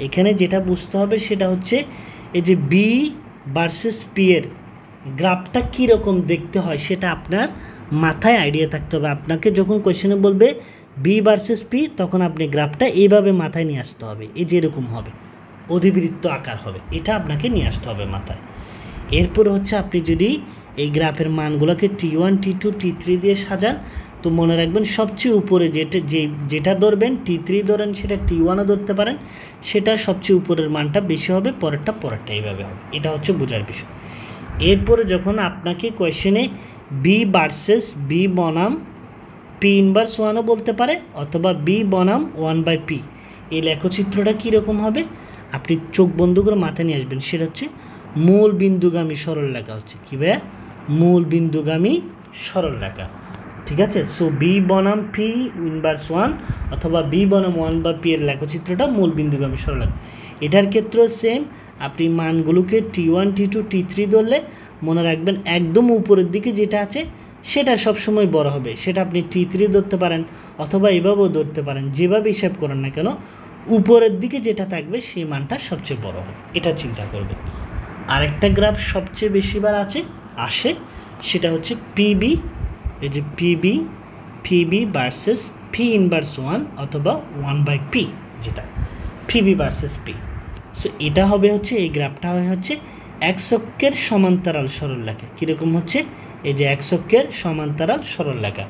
এখানে যেটা বুঝতে হবে সেটা হচ্ছে এই যে বি ভার্সেস পি এর গ্রাফটা কীরকম দেখতে হয় সেটা আপনার মাথায় আইডিয়া থাকতে হবে। আপনাকে যখন কোয়েশ্চেনে বলবে বি ভার্সেস পি তখন আপনি গ্রাফটা এইভাবে মাথায় নিয়ে আসতে হবে, এই যে এরকম হবে, অধিবৃত্ত আকার হবে, এটা আপনাকে নিয়ে আসতে হবে মাথায়। এরপরে হচ্ছে আপনি যদি এই গ্রাফের মানগুলোকে T1 T2 T3 দিয়ে সাজান তো মনে রাখবেন সবচেয়ে উপরে যেটা ধরবেন T3 ধরেন সেটা T1ও ধরতে পারেন, সেটা সবচেয়ে উপরের মানটা বেশি হবে, পরেরটা এইভাবে হবে। এটা হচ্ছে বোঝার বিষয়। এরপরে যখন আপনাকে কোয়েশ্চেনে বি ভার্সেস বি বনাম পি ইনভার্স 1ও বলতে পারে অথবা বি বনাম 1/p, এই লেখচিত্রটা কীরকম হবে আপনি চোখ বন্ধ করে মাথায় নিয়ে আসবেন, সেটা হচ্ছে মূল বিন্দুগামী সরল রেখা। হচ্ছে কী ভাইয়া? মূল বিন্দুগামী সরল রেখা। ঠিক আছে, সো বি বনাম পি ইনভার্স 1 অথবা বি বনাম 1/p এর লেখচিত্রটা মূল বিন্দুগামী সরল রেখা। এটার ক্ষেত্রেও সেম, আপনি মানগুলোকে T1 T2 T3 ধরলে মনে রাখবেন একদম উপরের দিকে যেটা আছে সেটা সবসময় বড় হবে, সেটা আপনি T3 ধরতে পারেন অথবা এভাবেও ধরতে পারেন, যেভাবে হিসাব করেন না কেন উপরের দিকে যেটা থাকবে সেই মানটা সবচেয়ে বড় হবে, এটা চিন্তা করবেন। আরেকটা গ্রাফ সবচেয়ে বেশিবার আসে সেটা হচ্ছে পিবি। এই যে পিবি ভার্সেস পি ইনভার্স 1 অথবা 1/p, যেটা পিবি ভার্সেস পি। সো এটা হবে হচ্ছে এই গ্রাফটা হচ্ছে এক্স অক্ষের সমান্তরাল সরল রেখা। কীরকম হচ্ছে? এই যে এক্স অক্ষের সমান্তরাল সরল রেখা।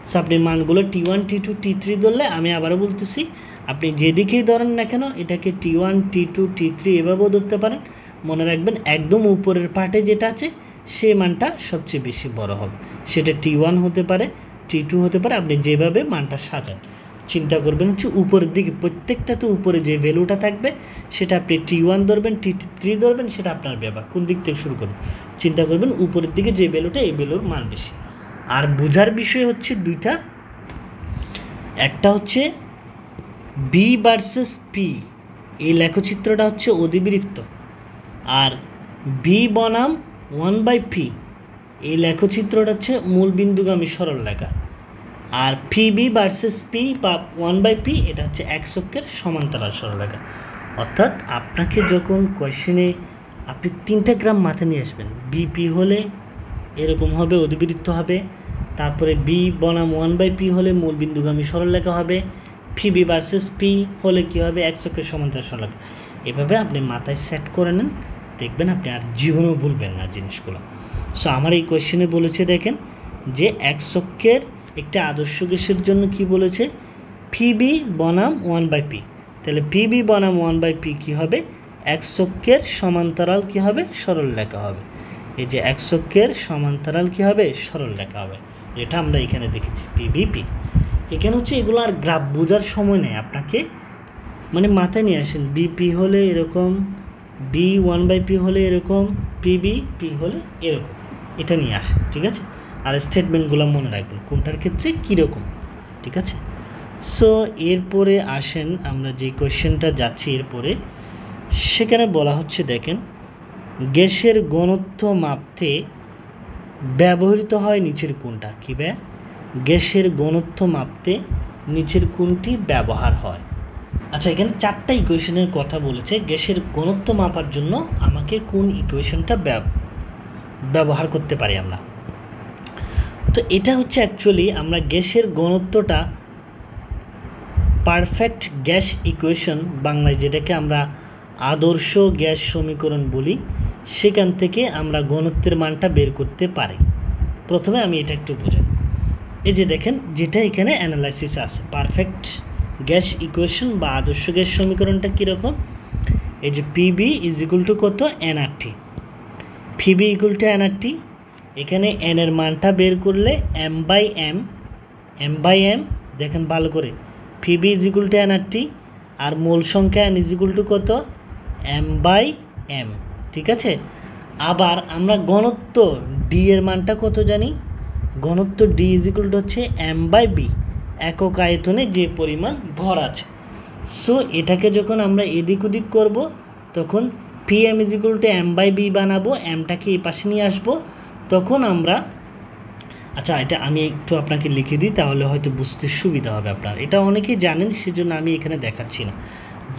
সো আপনি মানগুলো T1 T2 T3 ধরলে, আমি আবারও বলতেছি আপনি যেদিকেই ধরেন না কেন এটাকে T1 T2 T3 এভাবেও ধরতে পারেন। মনে রাখবেন একদম উপরের পার্টে যেটা আছে সেই মানটা সবচেয়ে বেশি বড় হবে, সেটা T1 হতে পারে, T2 হতে পারে, আপনি যেভাবে মানটা সাজান। চিন্তা করবেন হচ্ছে উপরের দিকে, প্রত্যেকটাতে উপরে যে ভ্যালুটা থাকবে সেটা আপনি T1 ধরবেন, T3 ধরবেন, সেটা আপনার ব্যাপার, কোন দিক থেকে শুরু করবেন। চিন্তা করবেন উপরের দিকে যে ভ্যালুটা এই ভ্যালুর মান বেশি। আর বোঝার বিষয় হচ্ছে দুইটা, একটা হচ্ছে বি ভার্সেস পি, এই লেখচিত্রটা হচ্ছে অধিবৃত্ত, আর বি বনাম 1/p এই লেখচিত্রটা হচ্ছে মূল বিন্দুগামী সরল রেখা। আর পিবি ভার্সেস পি বা 1/p এটা হচ্ছে এক্স অক্ষের সমান্তরাল সরলরেখা। অর্থাৎ আপনাকে যখন কোয়েশ্চেনে আপনি 3টা গ্রাফ মাথায় নিয়ে আসবেন, বিপি হলে এরকম হবে, অধিবৃত্ত হবে, তারপরে বি বনাম 1/p হলে মূল বিন্দুগামী সরলরেখা হবে, পিবি ভার্সেস পি হলে কী হবে? এক্স অক্ষের সমান্তরাল সরলরেখা। এভাবে আপনি মাথায় সেট করে নেন, দেখবেন আপনি আর জীবনেও ভুলবেন না জিনিসগুলো। সো আমার এই কোয়েশ্চেনে বলেছে দেখেন যে এক্স অক্ষের একটা আদর্শ গ্যাসের জন্য কি বলেছে? পিবি বনাম 1/p। তাহলে পিবি বনাম 1/p কী হবে? এক্স অক্ষের সমান্তরাল কী হবে? সরল রেখা হবে। এই যে এক্স অক্ষের সমান্তরাল কী হবে, সরল রেখা হবে, যেটা আমরা এখানে দেখেছি পিবিপি। এখানে হচ্ছে এগুলো আর গ্রাফ বোঝার সময় নেই, আপনাকে মানে মাথায় নিয়ে আসেন, বিপি হলে এরকম, বি 1/p হলে এরকম, পি হলে এরকম, এটা নিয়ে আসেন, ঠিক আছে। আর স্টেটমেন্টগুলো মনে রাখবেন কোনটার ক্ষেত্রে কীরকম, ঠিক আছে। সো এরপরে আসেন আমরা যে কোয়েশ্চেনটা যাচ্ছি এরপরে, সেখানে বলা হচ্ছে দেখেন, গ্যাসের ঘনত্ব মাপতে ব্যবহৃত হয় নিচের কোনটা, কী গ্যাসের ঘনত্ব মাপতে নিচের কোনটি ব্যবহার হয়। আচ্ছা, এখানে 4টা ইকুয়েশনের কথা বলেছে, গ্যাসের ঘনত্ব মাপার জন্য আমাকে কোন ইকুয়েশনটা ব্যবহার করতে পারি আমরা। তো এটা হচ্ছে অ্যাকচুয়ালি আমরা গ্যাসের ঘনত্বটা পারফেক্ট গ্যাস ইকুয়েশন, বাংলায় যেটাকে আমরা আদর্শ গ্যাস সমীকরণ বলি, সেখান থেকে আমরা ঘনত্বের মানটা বের করতে পারি। প্রথমে আমি এটা একটু বোঝাই, এই যে দেখেন যেটা এখানে অ্যানালাইসিস আছে, পারফেক্ট গ্যাস ইকুয়েশন বা আদর্শ গ্যাস সমীকরণটা কীরকম, এই যে পিবি ইজ ইকুয়াল টু কত, nRT, PB equal to nRT, এখানে এন এর মানটা বের করলে এম বাই এম, দেখেন ভালো করে, PV is equal to nRT, আর মূল সংখ্যা এন ইজ ইকুয়াল টু কত, এম বাই এম, ঠিক আছে। আবার আমরা ঘনত্ব ডি এর মানটা কত জানি, ঘনত্ব ডি ইজ ইকুয়াল টু হচ্ছে এম বাই বি, একক আয়তনে যে পরিমাণ ভর আছে। সো এটাকে যখন আমরা এদিক ওদিক করবো তখন P M is equal to M by V বানাবো, এমটাকে এই পাশে নিয়ে আসবো, তখন আমরা, আচ্ছা এটা আমি একটু আপনাকে লিখে দিই তাহলে হয়তো বুঝতে সুবিধা হবে আপনার, এটা অনেকেই জানেন সেজন্য আমি এখানে দেখাচ্ছি না,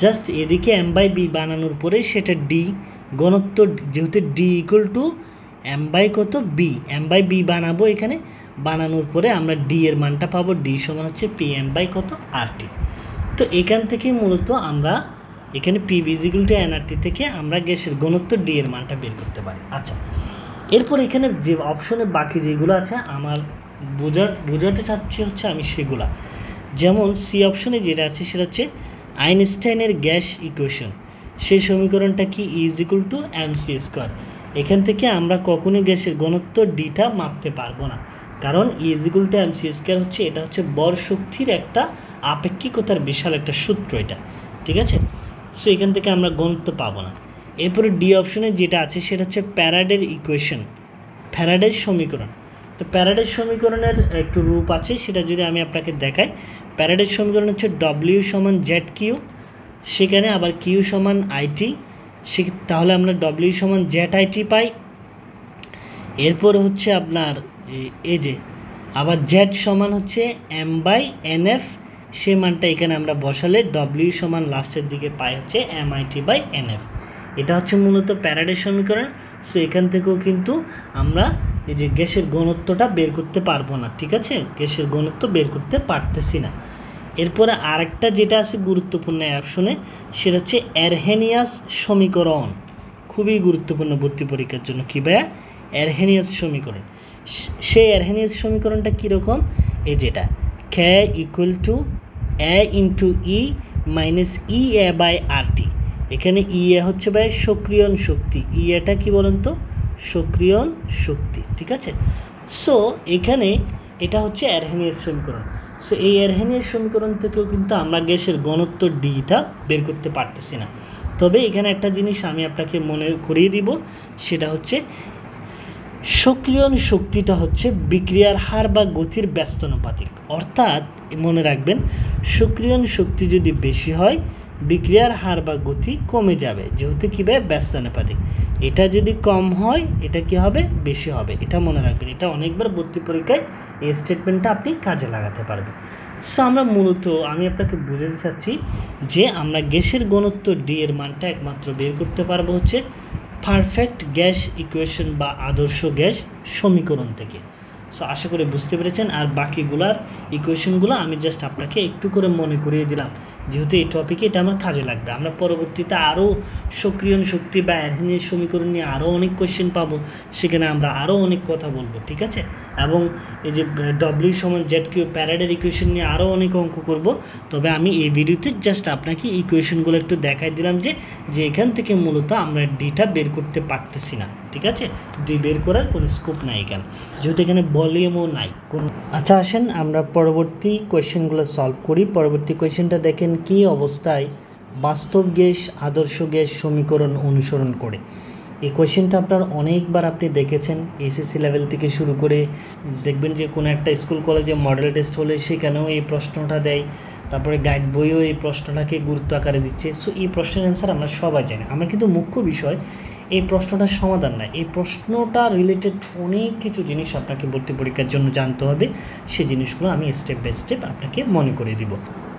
জাস্ট এদিকে এম বাই বি বানানোর পরে সেটা ডি ঘনত্ব, যেহেতু D equal to M by কত বি, এম বাই বি বানাবো, এখানে বানানোর পরে আমরা ডি এর মানটা পাবো, ডি সমান হচ্ছে পি এম বাই কত আর টি। তো এখান থেকে মূলত আমরা এখানে P V is equal to nRT থেকে আমরা গ্যাসের ঘনত্ব ডি এর মানটা বের করতে পারি। আচ্ছা, এরপর এখানে যে অপশনে বাকি যেগুলো আছে আমার বোঝাতে চাচ্ছি হচ্ছে আমি সেগুলা, যেমন সি অপশনে যেটা আছে সেটা হচ্ছে আইনস্টাইনের গ্যাস ইকুয়েশন, সেই সমীকরণটা কি, is equal to M C square. এখান থেকে আমরা কখনোই গ্যাসের ঘনত্ব ডিটা মাপতে পারবো না, কারণ is equal to M C square হচ্ছে, এটা হচ্ছে বর শক্তির একটা আপেক্ষিকতার বিশাল একটা সূত্র এটা, ঠিক আছে। সো এখান থেকে আমরা ঘনত্ব পাবো না। এরপরে ডি অপশনে যেটা আছে সেটা হচ্ছে প্যারাডের ইকুয়েশন, ফ্যারাডের সমীকরণ। তো প্যারাডের সমীকরণের একটু রূপ আছে, সেটা যদি আমি আপনাকে দেখাই, প্যারাডের সমীকরণ হচ্ছে ডব্লিউ সমান জেড কিউ, সেখানে আবার কিউ সমান আইটি, তাহলে আমরা ডব্লিউ সমান জেড আইটি পাই। এরপর হচ্ছে আপনার এই যে আবার জেড সমান হচ্ছে এম বাই এন এফ, সে মানটা এখানে আমরা বসালে ডব্লিউ সমান লাস্টের দিকে পাই হচ্ছে M IT by N F. এটা হচ্ছে মূলত প্যারাডের সমীকরণ। সো এখান থেকেও কিন্তু আমরা এই যে গ্যাসের ঘনত্বটা বের করতে পারবো না, ঠিক আছে, গ্যাসের ঘনত্ব বের করতে পারতেছি না। এরপরে আরেকটা যেটা আছে গুরুত্বপূর্ণ অপশনে, সেটা হচ্ছে আর্হেনিয়াস সমীকরণ, খুবই গুরুত্বপূর্ণ ভর্তি পরীক্ষার জন্য। কী ভাইয়া, আর্হেনিয়াস সমীকরণ। সেই আর্হেনিয়াস সমীকরণটা কীরকম, এই যেটা K equal to A into e minus E A by R T, এখানে ই এ হচ্ছে ভাই সক্রিয়ণ শক্তি, ই এটা কী বলেন তো, সক্রিয়ণ শক্তি, ঠিক আছে। সো এখানে এটা হচ্ছে আর্হেনিয়াস সমীকরণ। সো এই আর্হেনিয়াস সমীকরণ থেকেও কিন্তু আমরা গ্যাসের ঘনত্ব ডিটা বের করতে পারতেছি না। তবে এখানে একটা জিনিস আমি আপনাকে মনে করিয়ে দিব, সেটা হচ্ছে সক্রিয়ণ শক্তিটা হচ্ছে বিক্রিয়ার হার বা গতির ব্যস্তানুপাতিক, অর্থাৎ মনে রাখবেন সক্রিয়ণ শক্তি যদি বেশি হয় বিক্রিয়ার হার বা গতি কমে যাবে, যেহেতু কী ভাবে ব্যস্তানুপাতিক। এটা যদি কম হয় এটা কি হবে, বেশি হবে, এটা মনে রাখবেন। এটা অনেকবার ভর্তি পরীক্ষায় এই স্টেটমেন্টটা আপনি কাজে লাগাতে পারবেন। সো আমরা মূলত আমি আপনাকে বুঝাতে চাচ্ছি যে আমরা গ্যাসের ঘনত্ব ডি এর মানটা একমাত্র বের করতে পারবো হচ্ছে পারফেক্ট গ্যাস ইকুয়েশন বা আদর্শ গ্যাস সমীকরণ থেকে। সো আশা করি বুঝতে পেরেছেন। আর বাকিগুলার ইকুয়েশনগুলো আমি জাস্ট আপনাকে একটু করে মনে করিয়ে দিলাম, যেহেতু এই টপিকে এটা আমার কাজে লাগবে। আমরা পরবর্তীতে আরও সক্রিয়ণ শক্তি বা আর্হেনিয়াস সমীকরণ নিয়ে আরও অনেক কোয়েশ্চেন পাবো, সেখানে আমরা আরও অনেক কথা বলবো, ঠিক আছে। এবং এই যে ডব্লিউ সমান জেড কিউ প্যারাডের ইকুয়েশন নিয়ে আরও অনেক অঙ্ক করব। তবে আমি এই ভিডিওতে জাস্ট আপনাকে ইকুয়েশনগুলো একটু দেখাই দিলাম যে এখান থেকে মূলত আমরা ডিটা বের করতে পারতেছি না, ঠিক আছে? ডি বের করার কোনো স্কোপ নাই এখানে, যেহেতু এখানে ভলিউমও নাই কোনো। আচ্ছা, আসেন আমরা পরবর্তী কোয়েশ্চেনগুলো সলভ করি। পরবর্তী কোয়েশ্চেনটা দেখেন, কী অবস্থায় বাস্তব গ্যাস আদর্শ গ্যাস সমীকরণ অনুসরণ করে। এই কোয়েশ্চেনটা আপনার অনেকবার আপনি দেখেছেন, এসএসসি লেভেল থেকে শুরু করে দেখবেন যে কোনো একটা স্কুল কলেজে মডেল টেস্ট হলে সেখানেও এই প্রশ্নটা দেয়, তারপরে গাইড বইও এই প্রশ্নটাকে গুরুত্ব আকারে দিচ্ছে। সো এই প্রশ্নের অ্যান্সার আমরা সবাই জানি। আমার কিন্তু মুখ্য বিষয় এই প্রশ্নটার সমাধান নাই, এই প্রশ্নটা রিলেটেড অনেক কিছু জিনিস আপনাকে ভর্তি পরীক্ষার জন্য জানতে হবে। সেই জিনিসগুলো আমি স্টেপ বাই স্টেপ আপনাকে মনে করে দিব।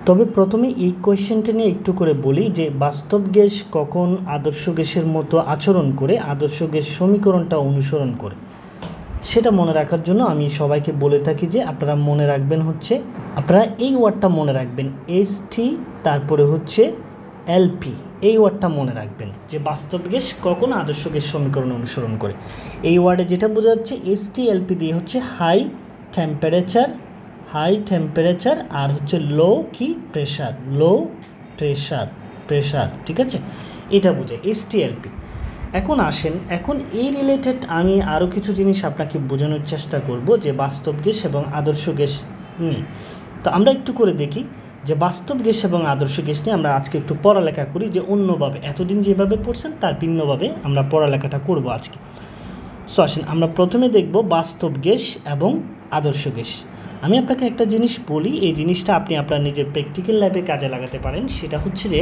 তবে প্রথমে এই কোয়েশ্চেনটা নিয়ে একটু করে বলি যে বাস্তব গ্যাস কখন আদর্শ গ্যাসের মতো আচরণ করে আদর্শ গ্যাস সমীকরণটা অনুসরণ করে, সেটা মনে রাখার জন্য আমি সবাইকে বলে থাকি যে আপনারা মনে রাখবেন হচ্ছে, আপনারা এই ওয়ার্ডটা মনে রাখবেন, এসটি তারপরে হচ্ছে এলপি, এই ওয়ার্ডটা মনে রাখবেন যে বাস্তব গ্যাস কখন আদর্শ গ্যাস সমীকরণ অনুসরণ করে। এই ওয়ার্ডে যেটা বোঝা যাচ্ছে এসটি এলপি দিয়ে হচ্ছে হাই টেম্পারেচার আর হচ্ছে লো কি প্রেশার, লো প্রেশার, ঠিক আছে? এটা বোঝায় এসটিএলপি। এখন আসেন, এখন এই রিলেটেড আমি আরও কিছু জিনিস আপনাকে বোঝানোর চেষ্টা করব যে বাস্তব গ্যাস এবং আদর্শ গ্যাস নিয়ে। তো আমরা একটু করে দেখি যে বাস্তব গ্যাস এবং আদর্শ গ্যাস নিয়ে আমরা আজকে একটু পড়ালেখা করি, যে অন্যভাবে এতদিন যেভাবে পড়ছেন তার ভিন্নভাবে আমরা পড়ালেখাটা করব আজকে। সো আসেন আমরা প্রথমে দেখব বাস্তব গ্যাস এবং আদর্শ গ্যাস। আমি আপনাকে একটা জিনিস বলি, এই জিনিসটা আপনি আপনার নিজের প্র্যাকটিক্যাল লাইফে কাজে লাগাতে পারেন। সেটা হচ্ছে যে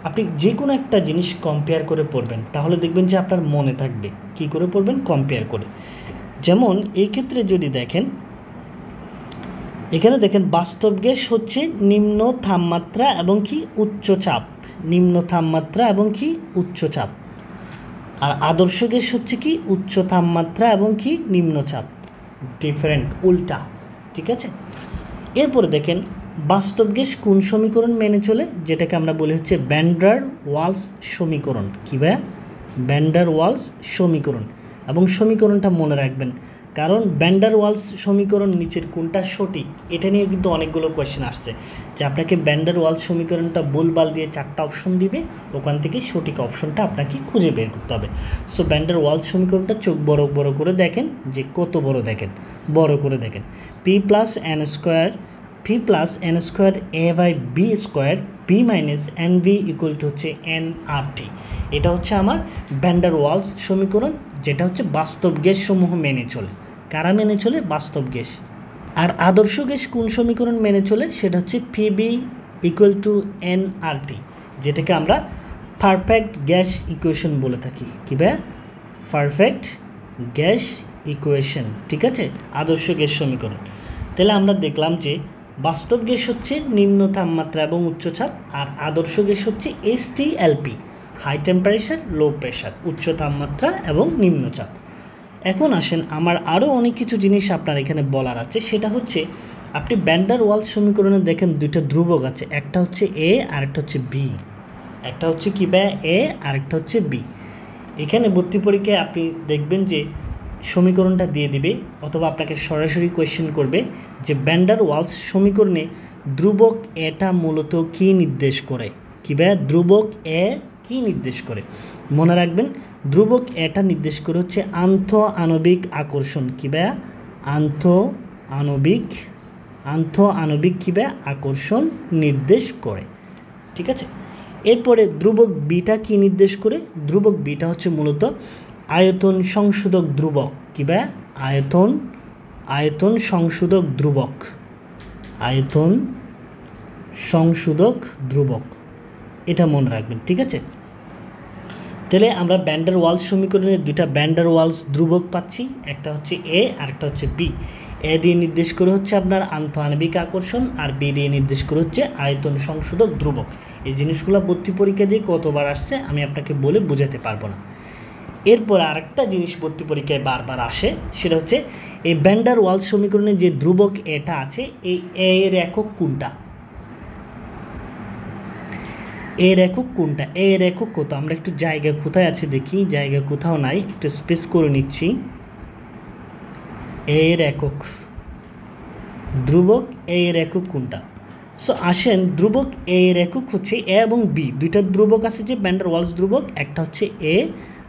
আপনি যে কোনো একটা জিনিস কম্পেয়ার করে পড়বেন, তাহলে দেখবেন যে আপনার মনে থাকবে। কি করে পড়বেন? কম্পেয়ার করে। যেমন এই ক্ষেত্রে যদি দেখেন, এখানে দেখেন বাস্তব গ্যাস হচ্ছে নিম্ন তাপমাত্রা এবং কি উচ্চ চাপ, নিম্ন তাপমাত্রা এবং কি উচ্চ চাপ। আর আদর্শ গ্যাস হচ্ছে কি উচ্চ তাপমাত্রা এবং কি নিম্নচাপ, ডিফারেন্ট, উল্টা, ঠিক আছে? এরপরে দেখেন বাস্তব গ্যাস কোন সমীকরণ মেনে চলে, যেটাকে আমরা বলি হচ্ছে ভ্যান ডার ওয়ালস সমীকরণ। কী ভাইয়া? ভ্যান ডার ওয়ালস সমীকরণ। এবং সমীকরণটা মনে রাখবেন, কারণ ভ্যান ডার ওয়ালস সমীকরণ নিচের কোনটা সঠিক, এটা নিয়ে কিন্তু অনেকগুলো কোয়েশ্চেন আসছে যে আপনাকে ভ্যান ডার ওয়ালস সমীকরণটা ভুলভাল দিয়ে 4টা অপশন দিবে, ওখান থেকে সঠিক অপশনটা আপনাকে খুঁজে বের করতে হবে। সো ভ্যান ডার ওয়ালস সমীকরণটা চোখ বড় বড় করে দেখেন, যে কত বড় দেখেন, বড় করে দেখেন, P plus N square A by V square V minus N V equal to হচ্ছে এন আর টি। এটা হচ্ছে আমার ভ্যান ডার ওয়ালস সমীকরণ, যেটা হচ্ছে বাস্তব গ্যাস সমূহ মেনে চলে। কারা মেনে চলে? বাস্তব গ্যাস। আর আদর্শ গ্যাস কোন সমীকরণ মেনে চলে? সেটা হচ্ছে PB equal to N R টি, যেটাকে আমরা পারফেক্ট গ্যাস ইকুয়েশন বলে থাকি। কী ভাই? পারফেক্ট গ্যাস ইকুয়েশন, ঠিক আছে? আদর্শ গ্যাস সমীকরণ। তাহলে আমরা দেখলাম যে বাস্তব গ্যাস হচ্ছে নিম্ন তাপমাত্রা এবং উচ্চচাপ, আর আদর্শ গ্যাস হচ্ছে এসটিএলপি, হাই টেম্পারেচার লো প্রেশার, উচ্চ তাপমাত্রা এবং নিম্নচাপ। এখন আসেন, আমার আরও অনেক কিছু জিনিস আপনার এখানে বলার আছে। সেটা হচ্ছে আপনি ভ্যান ডার ওয়ালস সমীকরণে দেখেন দুইটা ধ্রুবক আছে, একটা হচ্ছে এ আর একটা হচ্ছে বি। একটা হচ্ছে কি ভাই? এ আর একটা হচ্ছে বি। এখানে ভর্তি পরীক্ষায় আপনি দেখবেন যে সমীকরণটা দিয়ে দিবে, অথবা আপনাকে সরাসরি কোয়েশ্চেন করবে যে ভ্যান ডার ওয়ালস সমীকরণে ধ্রুবক এটা মূলত কী নির্দেশ করে। কী ভাই? ধ্রুবক এ কী নির্দেশ করে? মনে রাখবেন, ধ্রুবক এটা নির্দেশ করে হচ্ছে আন্তঃ আণবিক আকর্ষণ। কী ভাইয়া? আন্তঃ আণবিক কী ভাইয়া? আকর্ষণ নির্দেশ করে, ঠিক আছে? এরপরে ধ্রুবক বিটা কি নির্দেশ করে? ধ্রুবক বিটা হচ্ছে মূলত আয়তন সংশোধক ধ্রুবক। কী ভাইয়া? আয়তন সংশোধক ধ্রুবক, এটা মনে রাখবেন, ঠিক আছে? তাহলে আমরা ভ্যান ডার ওয়ালস সমীকরণে দুইটা ভ্যান ডার ওয়ালস ধ্রুবক পাচ্ছি, একটা হচ্ছে এ আর একটা হচ্ছে বি। এ দিয়ে নির্দেশ করে হচ্ছে আপনার আন্তঃআণবিক আকর্ষণ, আর বি দিয়ে নির্দেশ করে হচ্ছে আয়তন সংশোধক ধ্রুবক। এই জিনিসগুলো ভর্তি পরীক্ষা যে কতবার আসছে আমি আপনাকে বলে বোঝাতে পারবো না। এরপর আরেকটা জিনিস ভর্তি পরীক্ষায় বারবার আসে, সেটা হচ্ছে এই ভ্যান ডার ওয়ালস সমীকরণে যে ধ্রুবক এটা আছে, এই এর একক কোনটা? এর একক কোনটা? এর একক কত? আমরা একটু জায়গা কোথায় আছে দেখি, জায়গা কোথাও নাই, একটু স্পেস করে নিচ্ছি। এ এর একক, ধ্রুবক এ এর একক কোনটা? সো আসেন, ধ্রুবক এ এর একক হচ্ছে এ এবং বি, দুইটা ধ্রুবক আছে যে ভ্যান ডার ওয়ালস ধ্রুবক, একটা হচ্ছে এ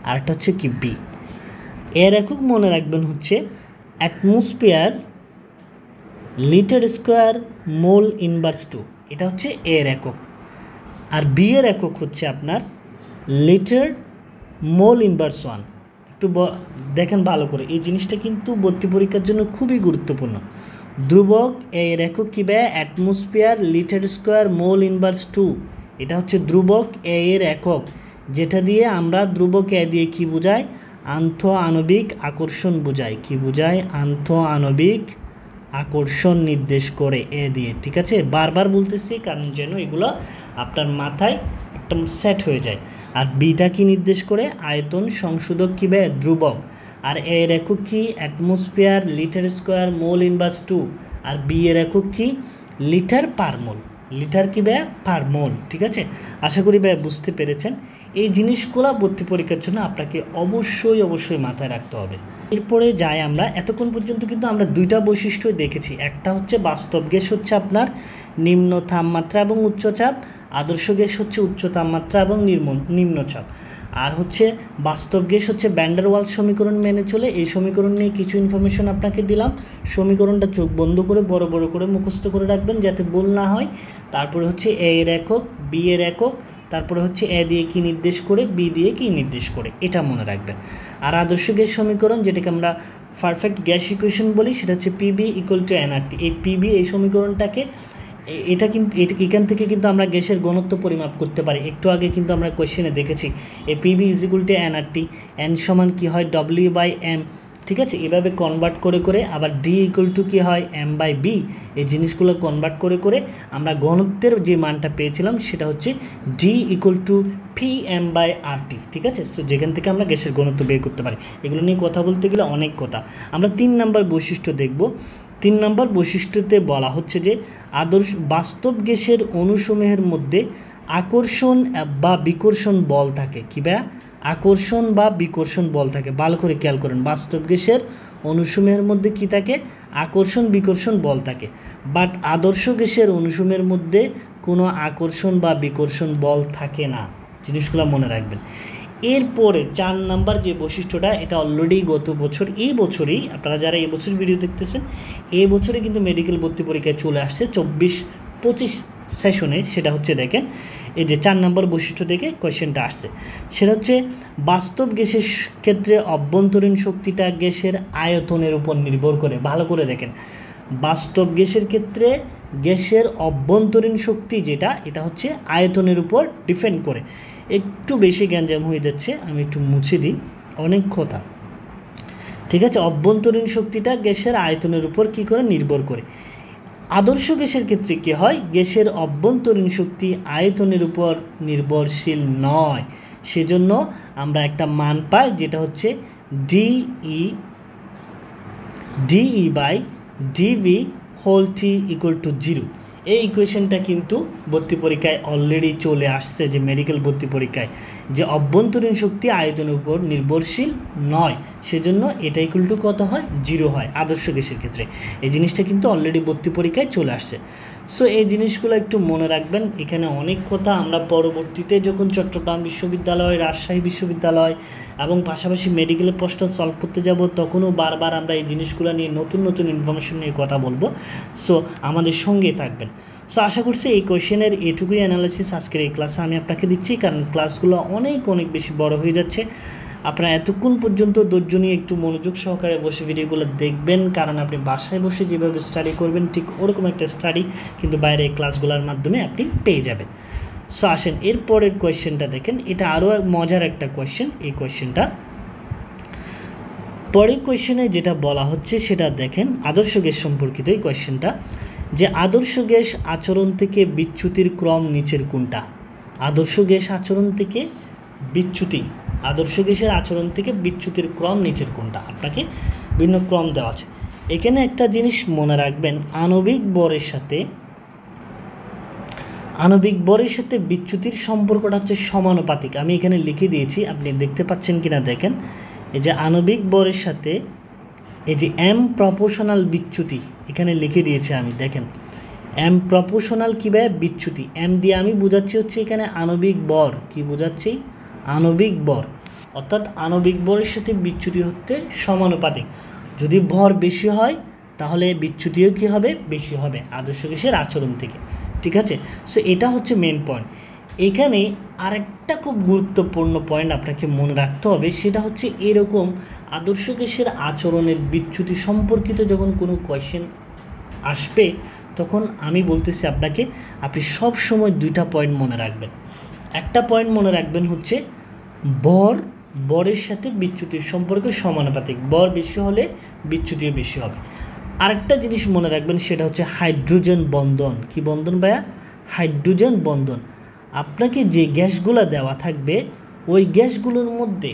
আর একটা হচ্ছে কি বি। এর একক মনে রাখবেন হচ্ছে atmosphere litre square mole inverse 2, এটা হচ্ছে এর একক। আর বি এর একক হচ্ছে আপনার লিটার মোল ইনভার্স 1। একটু দেখেন ভালো করে, এই জিনিসটা কিন্তু ভর্তি পরীক্ষার জন্য খুবই গুরুত্বপূর্ণ। ধ্রুবক এর একক কী ব্যয়? Atmosphere litre square mole inverse 2, এটা হচ্ছে ধ্রুবক এ এর একক, যেটা দিয়ে আমরা ধ্রুবক এ দিয়ে কী বোঝাই? আন্তঃ আণবিক আকর্ষণ বোঝায়। কি বোঝায়? আন্তঃ আণবিক আকর্ষণ নির্দেশ করে এ দিয়ে। ঠিক আছে, বারবার বলতেছি কারণ যেন এগুলো আপনার মাথায় একটা সেট হয়ে যায়। আর বিটা কি নির্দেশ করে? আয়তন সংশোধক কী ব্যয়? ধ্রুবক। আর এর একক কি? Atmosphere litre square mole inverse 2। আর বি এর একক কি? লিটার পার মোল। লিটার কি ব্যয়? পার মোল। ঠিক আছে, আশা করি ব্যয় বুঝতে পেরেছেন। এই জিনিসগুলো ভর্তি পরীক্ষার জন্য আপনাকে অবশ্যই মাথায় রাখতে হবে। এরপরে যাই আমরা, এতক্ষণ পর্যন্ত কিন্তু আমরা দুইটা বৈশিষ্ট্য দেখেছি। একটা হচ্ছে বাস্তব গ্যাস হচ্ছে আপনার নিম্ন তাপমাত্রা এবং উচ্চচাপ, আদর্শ গ্যাস হচ্ছে উচ্চ তাপমাত্রা এবং নিম্নচাপ। আর হচ্ছে বাস্তব গ্যাস হচ্ছে ভ্যান ডার ওয়ালস সমীকরণ মেনে চলে। এই সমীকরণ নিয়ে কিছু ইনফরমেশন আপনাকে দিলাম। সমীকরণটা চোখ বন্ধ করে বড় করে মুখস্থ করে রাখবেন যাতে ভুল না হয়। তারপরে হচ্ছে এ এর একক, বি এর একক, তারপরে হচ্ছে এ দিয়ে কি নির্দেশ করে, বি দিয়ে কি নির্দেশ করে, এটা মনে রাখবেন। আর আদর্শ গ্যাস সমীকরণ, যেটাকে আমরা পারফেক্ট গ্যাস ইকুয়েশন বলি, সেটা হচ্ছে পিবি ইকুয়াল টু এনআরটি। এই পিবি, এই সমীকরণটাকে, এটা কিন্তু এখান থেকে কিন্তু আমরা গ্যাসের ঘনত্ব পরিমাপ করতে পারি। একটু আগে কিন্তু আমরা কোয়েশ্চেনে দেখেছি এই PV is equal to nRT, N সমান কী হয়? W by M. ঠিক আছে, এভাবে কনভার্ট করে আবার ডি ইকুয়াল টু কী হয়? M by V. এই জিনিসগুলো কনভার্ট করে আমরা ঘনত্বের যে মানটা পেয়েছিলাম সেটা হচ্ছে D equal to P M by R T. ঠিক আছে, সো যেখান থেকে আমরা গ্যাসের ঘনত্ব বের করতে পারি। এগুলো নিয়ে কথা বলতে গেলে অনেক কথা। আমরা 3 নম্বর বৈশিষ্ট্য দেখব। 3 নম্বর বৈশিষ্ট্যতে বলা হচ্ছে যে বাস্তব গ্যাসের অণুসমূহের মধ্যে আকর্ষণ বা বিকর্ষণ বল থাকে। কী ব্যা? আকর্ষণ বা বিকর্ষণ বল থাকে। ভালো করে খেয়াল করেন, বাস্তব গ্যাসের অণুসমূহের মধ্যে কি থাকে? আকর্ষণ বিকর্ষণ বল থাকে। বাট আদর্শ গ্যাসের অণুসমূহের মধ্যে কোনো আকর্ষণ বা বিকর্ষণ বল থাকে না। জিনিসগুলো মনে রাখবেন। এরপরে 4 নাম্বার যে বৈশিষ্ট্যটা, এটা অলরেডি গত বছর, এই বছরই আপনারা যারা এই বছর ভিডিও দেখতেছেন, এই বছরে কিন্তু মেডিকেল ভর্তি পরীক্ষায় চলে আসছে 24-25 সেশনে। সেটা হচ্ছে দেখেন, এই যে 4 নম্বর বৈশিষ্ট্য থেকে কোয়েশ্চেনটা আসছে, সেটা হচ্ছে বাস্তব গ্যাসের ক্ষেত্রে অভ্যন্তরীণ শক্তিটা গ্যাসের আয়তনের উপর নির্ভর করে। ভালো করে দেখেন, বাস্তব গ্যাসের ক্ষেত্রে গ্যাসের অভ্যন্তরীণ শক্তি যেটা, এটা হচ্ছে আয়তনের উপর ডিপেন্ড করে। একটু বেশি গ্যাঞ্জাম হয়ে যাচ্ছে, আমি একটু মুছে দিই, অনেক কথা। ঠিক আছে, অভ্যন্তরীণ শক্তিটা গ্যাসের আয়তনের উপর কী করে? নির্ভর করে। আদর্শ গ্যাসের ক্ষেত্রে কী হয়? গ্যাসের অভ্যন্তরীণ শক্তি আয়তনের উপর নির্ভরশীল নয়। সেজন্য আমরা একটা মান পাই যেটা হচ্ছে DE by DV whole T equal to 0। এই ইকুয়েশনটা কিন্তু ভর্তি পরীক্ষায় অলরেডি চলে আসছে, যে মেডিকেল ভর্তি পরীক্ষায়, যে অভ্যন্তরীণ শক্তি আয়তনের উপর নির্ভরশীল নয়, সেজন্য এটা ইকুয়াল টু কত হয়? 0 হয় আদর্শ গ্যাসের ক্ষেত্রে। এই জিনিসটা কিন্তু অলরেডি ভর্তি পরীক্ষায় চলে আসছে। সো এই জিনিসগুলো একটু মনে রাখবেন। এখানে অনেক কথা আমরা পরবর্তীতে যখন চট্টগ্রাম বিশ্ববিদ্যালয়, রাজশাহী বিশ্ববিদ্যালয় এবং পাশাপাশি মেডিকেলের প্রশ্ন সলভ করতে যাব, তখনও বারবার আমরা এই জিনিসগুলো নিয়ে নতুন ইনফরমেশন নিয়ে কথা বলবো। সো আমাদের সঙ্গেই থাকবেন। সো আশা করছি এই কোয়েশ্চেনের এটুকুই অ্যানালাইসিস আজকের এই ক্লাসে আমি আপনাকে দিচ্ছি, কারণ ক্লাসগুলো অনেক বেশি বড় হয়ে যাচ্ছে। আপনারা এতক্ষণ পর্যন্ত ধৈর্য নিয়ে একটু মনোযোগ সহকারে বসে ভিডিওগুলো দেখবেন, কারণ আপনি বাসায় বসে যেভাবে স্টাডি করবেন ঠিক ওরকম একটা স্টাডি কিন্তু বাইরে এই ক্লাসগুলোর মাধ্যমে আপনি পেয়ে যাবেন। সো আসেন এরপরের কোয়েশ্চেনটা দেখেন, এটা আরও মজার একটা কোয়েশ্চেন। এই কোয়েশ্চেনটা পরের কোয়েশ্চেনে যেটা বলা হচ্ছে সেটা দেখেন, আদর্শ গ্যাস সম্পর্কিত এই কোয়েশ্চেনটা, যে আদর্শ গ্যাস আচরণ থেকে বিচ্যুতির ক্রম নিচের কোনটা? আদর্শ গ্যাস আচরণ থেকে বিচ্যুতি, আদর্শ গ্যাসের আচরণ থেকে বিচ্যুতির ক্রম নিচের কোনটা? আপনাকে ভিন্ন ক্রম দেওয়া আছে। এখানে একটা জিনিস মনে রাখবেন, আণবিক ভরের সাথে বিচ্যুতির সম্পর্কটা হচ্ছে সমানুপাতিক। আমি এখানে লিখে দিয়েছি, আপনি দেখতে পাচ্ছেন কিনা দেখেন, এই যে আণবিক ভরের সাথে এই যে এম প্রপোর্শনাল বিচ্যুতি এখানে লিখে দিয়েছি আমি, দেখেন এম প্রপোর্শনাল কী ভাই বিচ্যুতি, এম দিয়ে আমি বোঝাচ্ছি হচ্ছে এখানে আণবিক ভর, কি বোঝাচ্ছি আণবিক ভর, অর্থাৎ আণবিক ভরের সাথে বিচ্যুতি হতে সমানুপাতিক। যদি ভর বেশি হয় তাহলে বিচ্যুতিও কী হবে বেশি হবে আদর্শ গ্যাসের আচরণ থেকে, ঠিক আছে। সো এটা হচ্ছে মেন পয়েন্ট। এখানে আরেকটা খুব গুরুত্বপূর্ণ পয়েন্ট আপনাকে মনে রাখতে হবে, সেটা হচ্ছে এরকম আদর্শ গ্যাসের আচরণের বিচ্যুতি সম্পর্কিত যখন কোনো কোয়েশ্চেন আসবে তখন আমি বলতেছি আপনাকে, আপনি সব সময় দুইটা পয়েন্ট মনে রাখবেন। একটা পয়েন্ট মনে রাখবেন হচ্ছে বরের সাথে বিচ্যুতির সম্পর্ক সমানুপাতিক, বর বেশি হলে বিচ্যুতিও বেশি হবে। আরেকটা জিনিস মনে রাখবেন, সেটা হচ্ছে হাইড্রোজেন বন্ধন। কি বন্ধন ভাইয়া? হাইড্রোজেন বন্ধন। আপনাকে যে গ্যাসগুলো দেওয়া থাকবে ওই গ্যাসগুলোর মধ্যে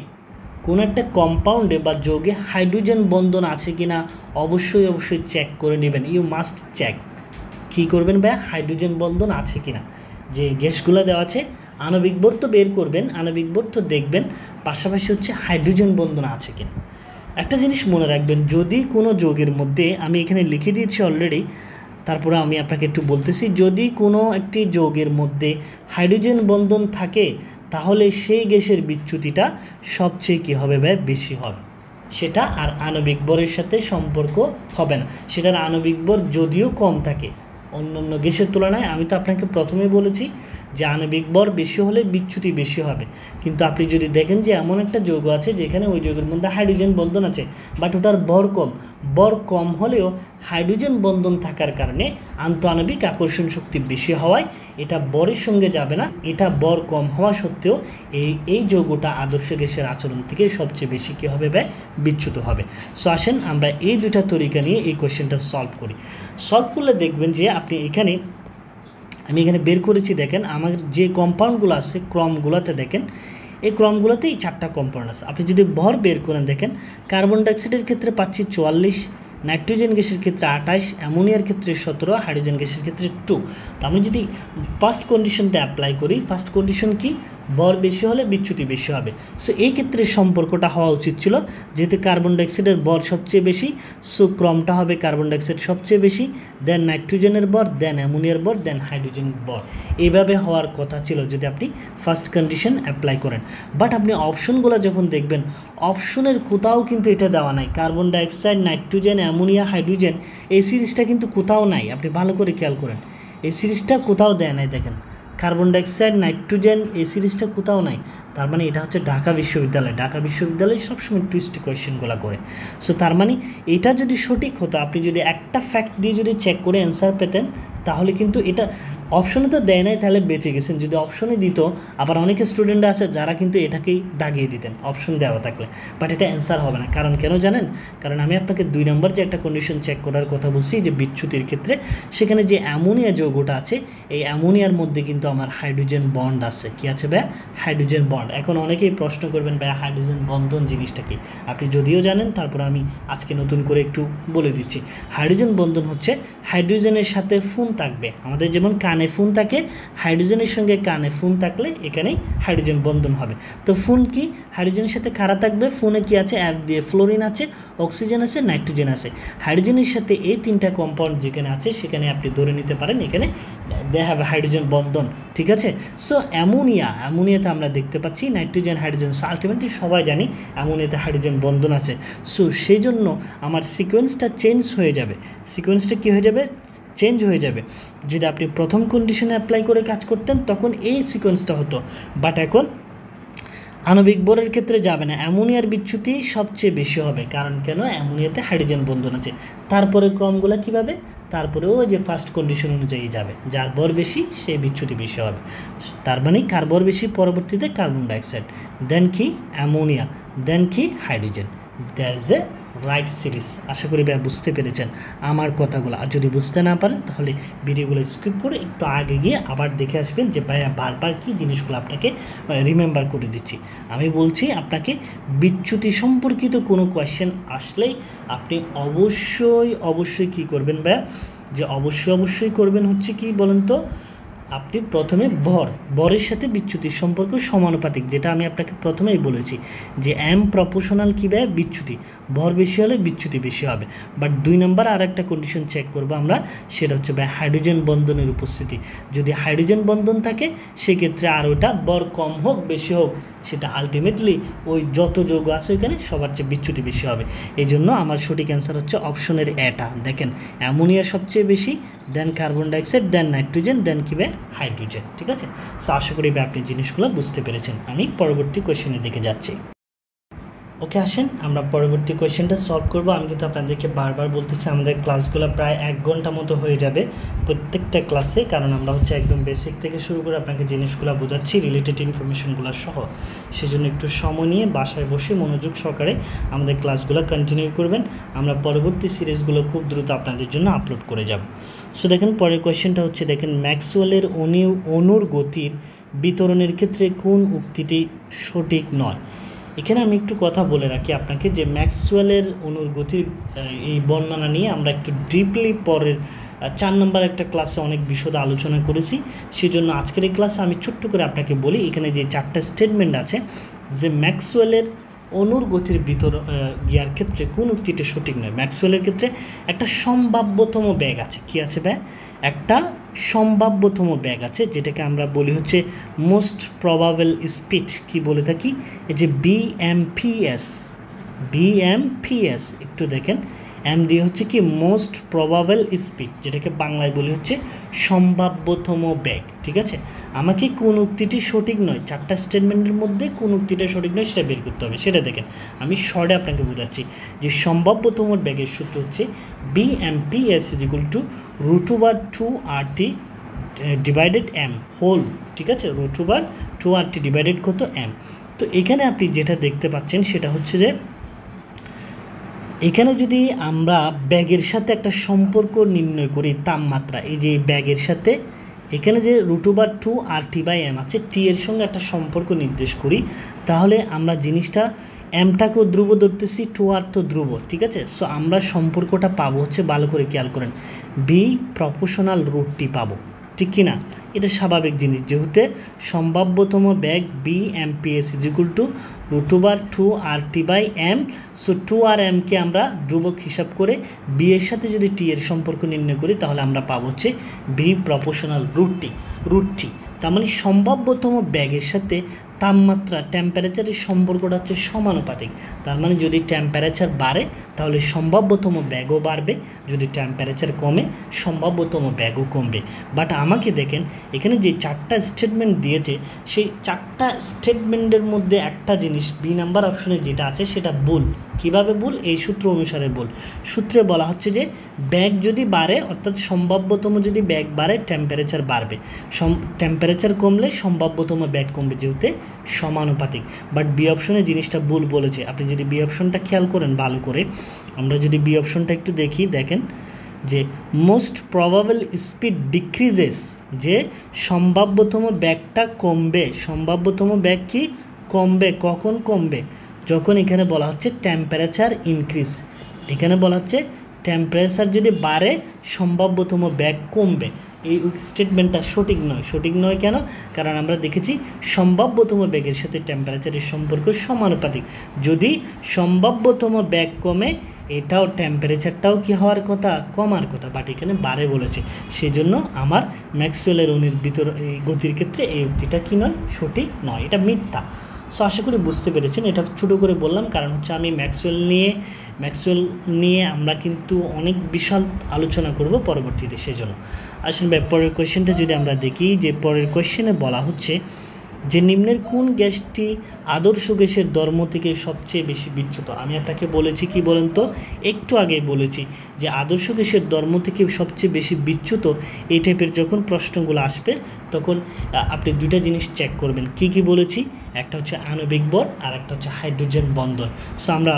কোনো একটা কম্পাউন্ডে বা যৌগে হাইড্রোজেন বন্ধন আছে কি না অবশ্যই চেক করে নেবেন। You must check. কী করবেন ভাইয়া? হাইড্রোজেন বন্ধন আছে কি না। যে গ্যাসগুলো দেওয়া আছে আণবিক ভর তো বের করবেন, আণবিক ভর তো দেখবেন, পাশাপাশি হচ্ছে হাইড্রোজেন বন্ধন আছে কি না। একটা জিনিস মনে রাখবেন, যদি কোনো যৌগের মধ্যে, আমি এখানে লিখে দিয়েছি অলরেডি, তারপরে আমি আপনাকে একটু বলতেছি, যদি কোনো একটি যৌগের মধ্যে হাইড্রোজেন বন্ধন থাকে তাহলে সেই গ্যাসের বিচ্যুতিটা সবচেয়ে কী হবে ভাই? বেশি হবে। সেটা আর আণবিক ভরের সাথে সম্পর্ক হবে না। সেটার আণবিক ভর যদিও কম থাকে অন্য অন্য গ্যাসের তুলনায়, আমি তো আপনাকে প্রথমেই বলেছি যে আণবিক ভর বেশি হলে বিচ্যুতি বেশি হবে। কিন্তু আপনি যদি দেখেন যে এমন একটা যৌগ আছে যেখানে ওই যৌগের মধ্যে হাইড্রোজেন বন্ধন আছে বাট ওটার ভর কম হলেও হাইড্রোজেন বন্ধন থাকার কারণে আন্তঃআণবিক আকর্ষণ শক্তি বেশি হওয়ায় এটা বরের সঙ্গে যাবে না, এটা ভর কম হওয়া সত্ত্বেও এই যৌগটা আদর্শ গ্যাসের আচরণ থেকে সবচেয়ে বেশি কী হবে ভাই? বিচ্যুত হবে। সো আসেন আমরা এই দুইটা তরিকা নিয়ে এই কোয়েশ্চেনটা সলভ করি। সলভ করলে দেখবেন যে আপনি আমি এখানে বের করেছি, দেখেন আমার যে কম্পাউন্ডগুলো আছে ক্রমগুলোতে দেখেন, এই ক্রমগুলোতেই 4টা কম্পাউন্ড আছে। আপনি যদি ভর বের করেন দেখেন, কার্বন ডাইঅক্সাইডের ক্ষেত্রে পাচ্ছি 44, নাইট্রোজেন গ্যাসের ক্ষেত্রে 28, অ্যামোনিয়ার ক্ষেত্রে 17, হাইড্রোজেন গ্যাসের ক্ষেত্রে 2। তো আমি যদি ফার্স্ট কন্ডিশনটা অ্যাপ্লাই করি, ফার্স্ট কন্ডিশন কি? ভর বেশি হলে বিচ্যুতি বেশি হবে। সো এই ক্ষেত্রে সম্পর্কটা হওয়া উচিত ছিল, যেহেতু কার্বন ডাইঅক্সাইডের ভর সবচেয়ে বেশি, সো ক্রমটা হবে কার্বন ডাইঅক্সাইড সবচেয়ে বেশি, দেন নাইট্রোজেনের ভর, দেন অ্যামোনিয়ার ভর, দেন হাইড্রোজেনের ভর। এইভাবে হওয়ার কথা ছিল যদি আপনি ফার্স্ট কন্ডিশন অ্যাপ্লাই করেন। বাট আপনি অপশনগুলো যখন দেখবেন, অপশনের কোথাও কিন্তু এটা দেওয়া নাই, carbon dioxide, nitrogen, ammonia, hydrogen, এই সিরিজটা কিন্তু কোথাও নাই। আপনি ভালো করে খেয়াল করেন, এই সিরিজটা কোথাও দেয় নাই। দেখেন কার্বন ডাইঅক্সাইড, নাইট্রোজেন, এই সিরিজটা কোথাও নাই। তার মানে এটা হচ্ছে ঢাকা বিশ্ববিদ্যালয় সবসময় টুইস্ট কোয়েশ্চেনগুলো করে। সো তার মানে এটা যদি সঠিক হতো, আপনি যদি একটা ফ্যাক্ট দিয়ে যদি চেক করে অ্যান্সার পেতেন তাহলে কিন্তু এটা অপশনে তো দেয় নাই, তাহলে বেঁচে গেছেন। যদি অপশনে দিত, আবার অনেক স্টুডেন্ট আছে যারা কিন্তু এটাকেই দাগিয়ে দিতেন অপশন দেওয়া থাকলে, বাট এটা অ্যান্সার হবে না। কারণ কেন জানেন? কারণ আমি আপনাকে 2 নম্বর যে একটা কন্ডিশন চেক করার কথা বলছি, যে বিচ্যুতির ক্ষেত্রে, সেখানে যে অ্যামোনিয়া যৌগটা আছে, এই অ্যামোনিয়ার মধ্যে কিন্তু আমার হাইড্রোজেন বন্ড আছে। কি আছে ভাই? Hydrogen bond. এখন অনেকেই প্রশ্ন করবেন ভাই হাইড্রোজেন বন্ধন জিনিসটা কি? আপনি যদিও জানেন, তারপর আমি আজকে নতুন করে একটু বলে দিচ্ছি। হাইড্রোজেন বন্ধন হচ্ছে হাইড্রোজেনের সাথে ফোন থাকবে, আমাদের যেমন কানে ফোন থাকে, হাইড্রোজেনের সঙ্গে কানে ফোন থাকলে এখানেই হাইড্রোজেন বন্ধন হবে। তো ফোন কি? হাইড্রোজেনের সাথে কারা থাকবে? ফোনে কি আছে? F দিয়ে ফ্লোরিন আছে, অক্সিজেন আছে, নাইট্রোজেন আছে। হাইড্রোজেনের সাথে এই 3টা কম্পাউন্ড যেখানে আছে সেখানে আপনি ধরে নিতে পারেন এখানে দে হ্যাভ হাইড্রোজেন বন্ধন, ঠিক আছে। সো অ্যামোনিয়াতে আমরা দেখতে পাচ্ছি নাইট্রোজেন, হাইড্রোজেন। সো আলটিমেটলি সবাই জানি অ্যামোনিয়াতে হাইড্রোজেন বন্ধন আছে। সো সেই জন্য আমার সিকোয়েন্সটা চেঞ্জ হয়ে যাবে। সিকোয়েন্সটা কী হয়ে যাবে? চেঞ্জ হয়ে যাবে। যদি আপনি প্রথম কন্ডিশনে অ্যাপ্লাই করে কাজ করতেন তখন এই সিকোয়েন্সটা হতো, বাট এখন আণবিক ভরের ক্ষেত্রে যাবে না। অ্যামোনিয়ার বিচ্যুতি সবচেয়ে বেশি হবে। কারণ কেন? অ্যামোনিয়াতে হাইড্রোজেন বন্ধন আছে। তারপরে ক্রমগুলো কীভাবে? তারপরে ওই যে ফার্স্ট কন্ডিশন অনুযায়ী যাবে, যার ভর বেশি সেই বিচ্যুতি বেশি হবে। তার মানে কার ভর বেশি? পরবর্তীতে কার্বন ডাইঅক্সাইড, দেন কি অ্যামোনিয়া, দেন কি hydrogen. That is a right series. আশা করি ভাই বুঝতে পেরেছেন আমার কথাগুলো। আর যদি বুঝতে না পারেন তাহলে ভিডিওগুলো স্কিপ করে একটু আগে গিয়ে আবার দেখে আসবেন যে ভাইয়া বারবার কি জিনিসগুলো আপনাকে রিমেম্বার করে দিচ্ছি। আমি বলছি আপনাকে বিচ্যুতি সম্পর্কিত কোনো কোয়েশ্চেন আসলেই আপনি অবশ্যই কী করবেন ভাইয়া? যে অবশ্যই করবেন হচ্ছে কি বলেন তো, আপনি প্রথমে ভরের সাথে বিচ্যুতির সম্পর্ক সমানুপাতিক, যেটা আমি আপনাকে প্রথমেই বলেছি যে এম প্রপোর্শনাল কী ব্যয় বিচ্যুতি, ভর বেশি হলে বিচ্যুতি বেশি হবে। বাট 2 নম্বর আর একটা কন্ডিশন চেক করবো আমরা, সেটা হচ্ছে ব্যয় হাইড্রোজেন বন্ধনের উপস্থিতি। যদি হাইড্রোজেন বন্ধন থাকে সেক্ষেত্রে আর ওটা ভর কম হোক বেশি হোক সেটা আলটিমেটলি ওই যত যৌগ আছে ওইখানে সবার চেয়ে বিচ্যুতি বেশি হবে। এই জন্য আমার সঠিক অ্যান্সার হচ্ছে অপশনের এটা। দেখেন অ্যামোনিয়া সবচেয়ে বেশি, দেন কার্বন ডাইঅক্সাইড, দেন নাইট্রোজেন, দেন কী ব্যয় হাইড্রোজেন। ঠিক আছে, সো আশা করি আপনি জিনিসগুলো বুঝতে পেরেছেন। আমি পরবর্তী কোয়েশ্চেনের দিকে যাচ্ছি। ওকে, আসেন আমরা পরবর্তী কোয়েশ্চেনটা সলভ করবো। আমি কিন্তু আপনাদেরকে বারবার বলতেছি আমাদের ক্লাসগুলো প্রায় 1 ঘন্টা মতো হয়ে যাবে প্রত্যেকটা ক্লাসে, কারণ আমরা হচ্ছে একদম বেসিক থেকে শুরু করে আপনাকে জিনিসগুলো বোঝাচ্ছি রিলেটেড ইনফরমেশনগুলো সহ। সেজন্য একটু সময় নিয়ে বাসায় বসে মনোযোগ সহকারে আমাদের ক্লাসগুলো কন্টিনিউ করবেন। আমরা পরবর্তী সিরিজগুলো খুব দ্রুত আপনাদের জন্য আপলোড করে যাব। সো দেখেন পরের কোয়েশ্চেনটা হচ্ছে, দেখেন ম্যাক্সওয়েলের অণুর গতির বিতরণের ক্ষেত্রে কোন উক্তিটি সঠিক নয়। এখানে আমি একটু কথা বলে রাখি আপনাকে যে ম্যাক্সওয়েলের অণুর গতির এই বর্ণনা নিয়ে আমরা একটু ডিপলি পরের 4 নম্বর একটা ক্লাসে অনেক বিশদ আলোচনা করেছি। সেজন্য আজকের এই ক্লাসে আমি ছোট্ট করে আপনাকে বলি, এখানে যে 4টা স্টেটমেন্ট আছে যে ম্যাক্সওয়েলের অণুর গতির ইয়ার ক্ষেত্রে কোন উক্তিটি সঠিক নয়। ম্যাক্সওয়েলের ক্ষেত্রে একটা সম্ভাব্যতম বেগ আছে। কি আছে ব্যয়? একটা সম্ভাব্যতম বেগ আছে, যেটাকে আমরা বলি হচ্ছে মোস্ট প্রবাবল স্পিড। কি বলে থাকি? এই যে বিএমপিএস একটু দেখেন, এম দিয়ে হচ্ছে কি মোস্ট প্রবাবল স্পিড, যেটাকে বাংলায় বলি হচ্ছে সম্ভাব্যতম বেগ। ঠিক আছে, আমাকে কোন উক্তিটি সঠিক নয়, 4টা স্টেটমেন্টের মধ্যে কোন উক্তিটা সঠিক নয় সেটা বের করতে হবে। সেটা দেখেন আমি শর্টে আপনাকে বোঝাচ্ছি যে সম্ভাব্যতম বেগের সূত্র হচ্ছে VMPS is equal to √2RT divided M whole. ঠিক আছে, √2RT ডিভাইডেড কত এম। তো এখানে আপনি যেটা দেখতে পাচ্ছেন সেটা হচ্ছে যে এখানে যদি আমরা ব্যাগের সাথে একটা সম্পর্ক নির্ণয় করি, তাপমাত্রা, এই যে ব্যাগের সাথে এখানে যে √2RT/m আছে, টি এর সঙ্গে একটা সম্পর্ক নির্দেশ করি, তাহলে আমরা জিনিসটা এমটাকেও ধ্রুব ধরতেছি, 2R তো ধ্রুব। ঠিক আছে, সো আমরা সম্পর্কটা পাবো হচ্ছে, ভালো করে খেয়াল করেন, বি প্রপোর্শনাল √T পাবো। ঠিক কি না? এটা স্বাভাবিক জিনিস, যেহেতু সম্ভাব্যতম ব্যাগ VMPS is equal to √2RT/m। So 2RMকে আমরা ধ্রুবক হিসাব করে বি এর সাথে যদি টি এর সম্পর্ক নির্ণয় করি তাহলে আমরা পাবো হচ্ছে বি প্রপোর্শনাল √T। তার মানে সম্ভাব্যতম ব্যাগের সাথে তাপমাত্রা টেম্পারেচারের সম্পর্কটা হচ্ছে সমানুপাতিক। তার মানে যদি টেম্পারেচার বাড়ে তাহলে সম্ভাব্যতম ব্যাগও বাড়বে, যদি টেম্পারেচার কমে সম্ভাব্যতম ব্যাগও কমবে। বাট আমাকে দেখেন এখানে যে 4টা স্টেটমেন্ট দিয়েছে, সেই 4টা স্টেটমেন্টের মধ্যে একটা জিনিস বি নাম্বার অপশনে যেটা আছে সেটা ভুল। কীভাবে ভুল? এই সূত্র অনুসারে ভুল। সূত্রে বলা হচ্ছে যে ব্যাগ যদি বাড়ে, অর্থাৎ সম্ভাব্যতম যদি ব্যাগ বাড়ে টেম্পারেচার বাড়বে, টেম্পারেচার কমলে সম্ভাব্যতম ব্যাগ কমবে, যেহেতু সমানুপাতিক। বাট বি অপশনে জিনিসটা ভুল বলেছে। আপনি যদি বি অপশনটা খেয়াল করেন ভালো করে, আমরা যদি বি অপশনটা একটু দেখি, দেখেন যে মোস্ট প্রবাবল স্পিড ডিক্রিজেস, যে সম্ভাব্যতম ব্যাগটা কমবে। সম্ভাব্যতম ব্যাগ কি কমবে? কখন কমবে? যখন এখানে বলা হচ্ছে টেম্পারেচার ইনক্রিজ। এখানে বলা হচ্ছে টেম্পারেচার যদি বাড়ে সম্ভাব্যতম ব্যাগ কমবে। এই স্টেটমেন্টটা সঠিক নয়। সঠিক নয় কেন? কারণ আমরা দেখেছি সম্ভাব্যতম ব্যাগের সাথে টেম্পারেচারের সম্পর্ক সমানুপাতিক। যদি সম্ভাব্যতম ব্যাগ কমে, এটাও টেম্পারেচারটাও কি হওয়ার কথা? কমার কথা। বাট এখানে বাড়ে বলেছে, সেই জন্য আমার ম্যাক্সওয়েলের অণুর গতির ক্ষেত্রে এই উক্তিটা কি নয়? সঠিক নয়, এটা মিথ্যা। সো আশা করি বুঝতে পেরেছেন। এটা ছোটো করে বললাম কারণ হচ্ছে আমি ম্যাক্সওয়েল নিয়ে আমরা কিন্তু অনেক বিশাল আলোচনা করব পরবর্তীতে, সেজন্য। আসলে ভাই পরের কোয়েশ্চেনটা যদি আমরা দেখি, যে পরের কোয়েশ্চেনে বলা হচ্ছে যে নিম্নের কোন গ্যাসটি আদর্শ গ্যাসের ধর্ম থেকে সবচেয়ে বেশি বিচ্যুত। আমি আপনাকে বলেছি কি বলেন তো, একটু আগে বলেছি যে আদর্শ গ্যাসের ধর্ম থেকে সবচেয়ে বেশি বিচ্যুত এই টাইপের যখন প্রশ্নগুলো আসবে তখন আপনি 2টা জিনিস চেক করবেন। কি কি বলেছি? একটা হচ্ছে আণবিক ভর আর একটা হচ্ছে হাইড্রোজেন বন্ধন। সো আমরা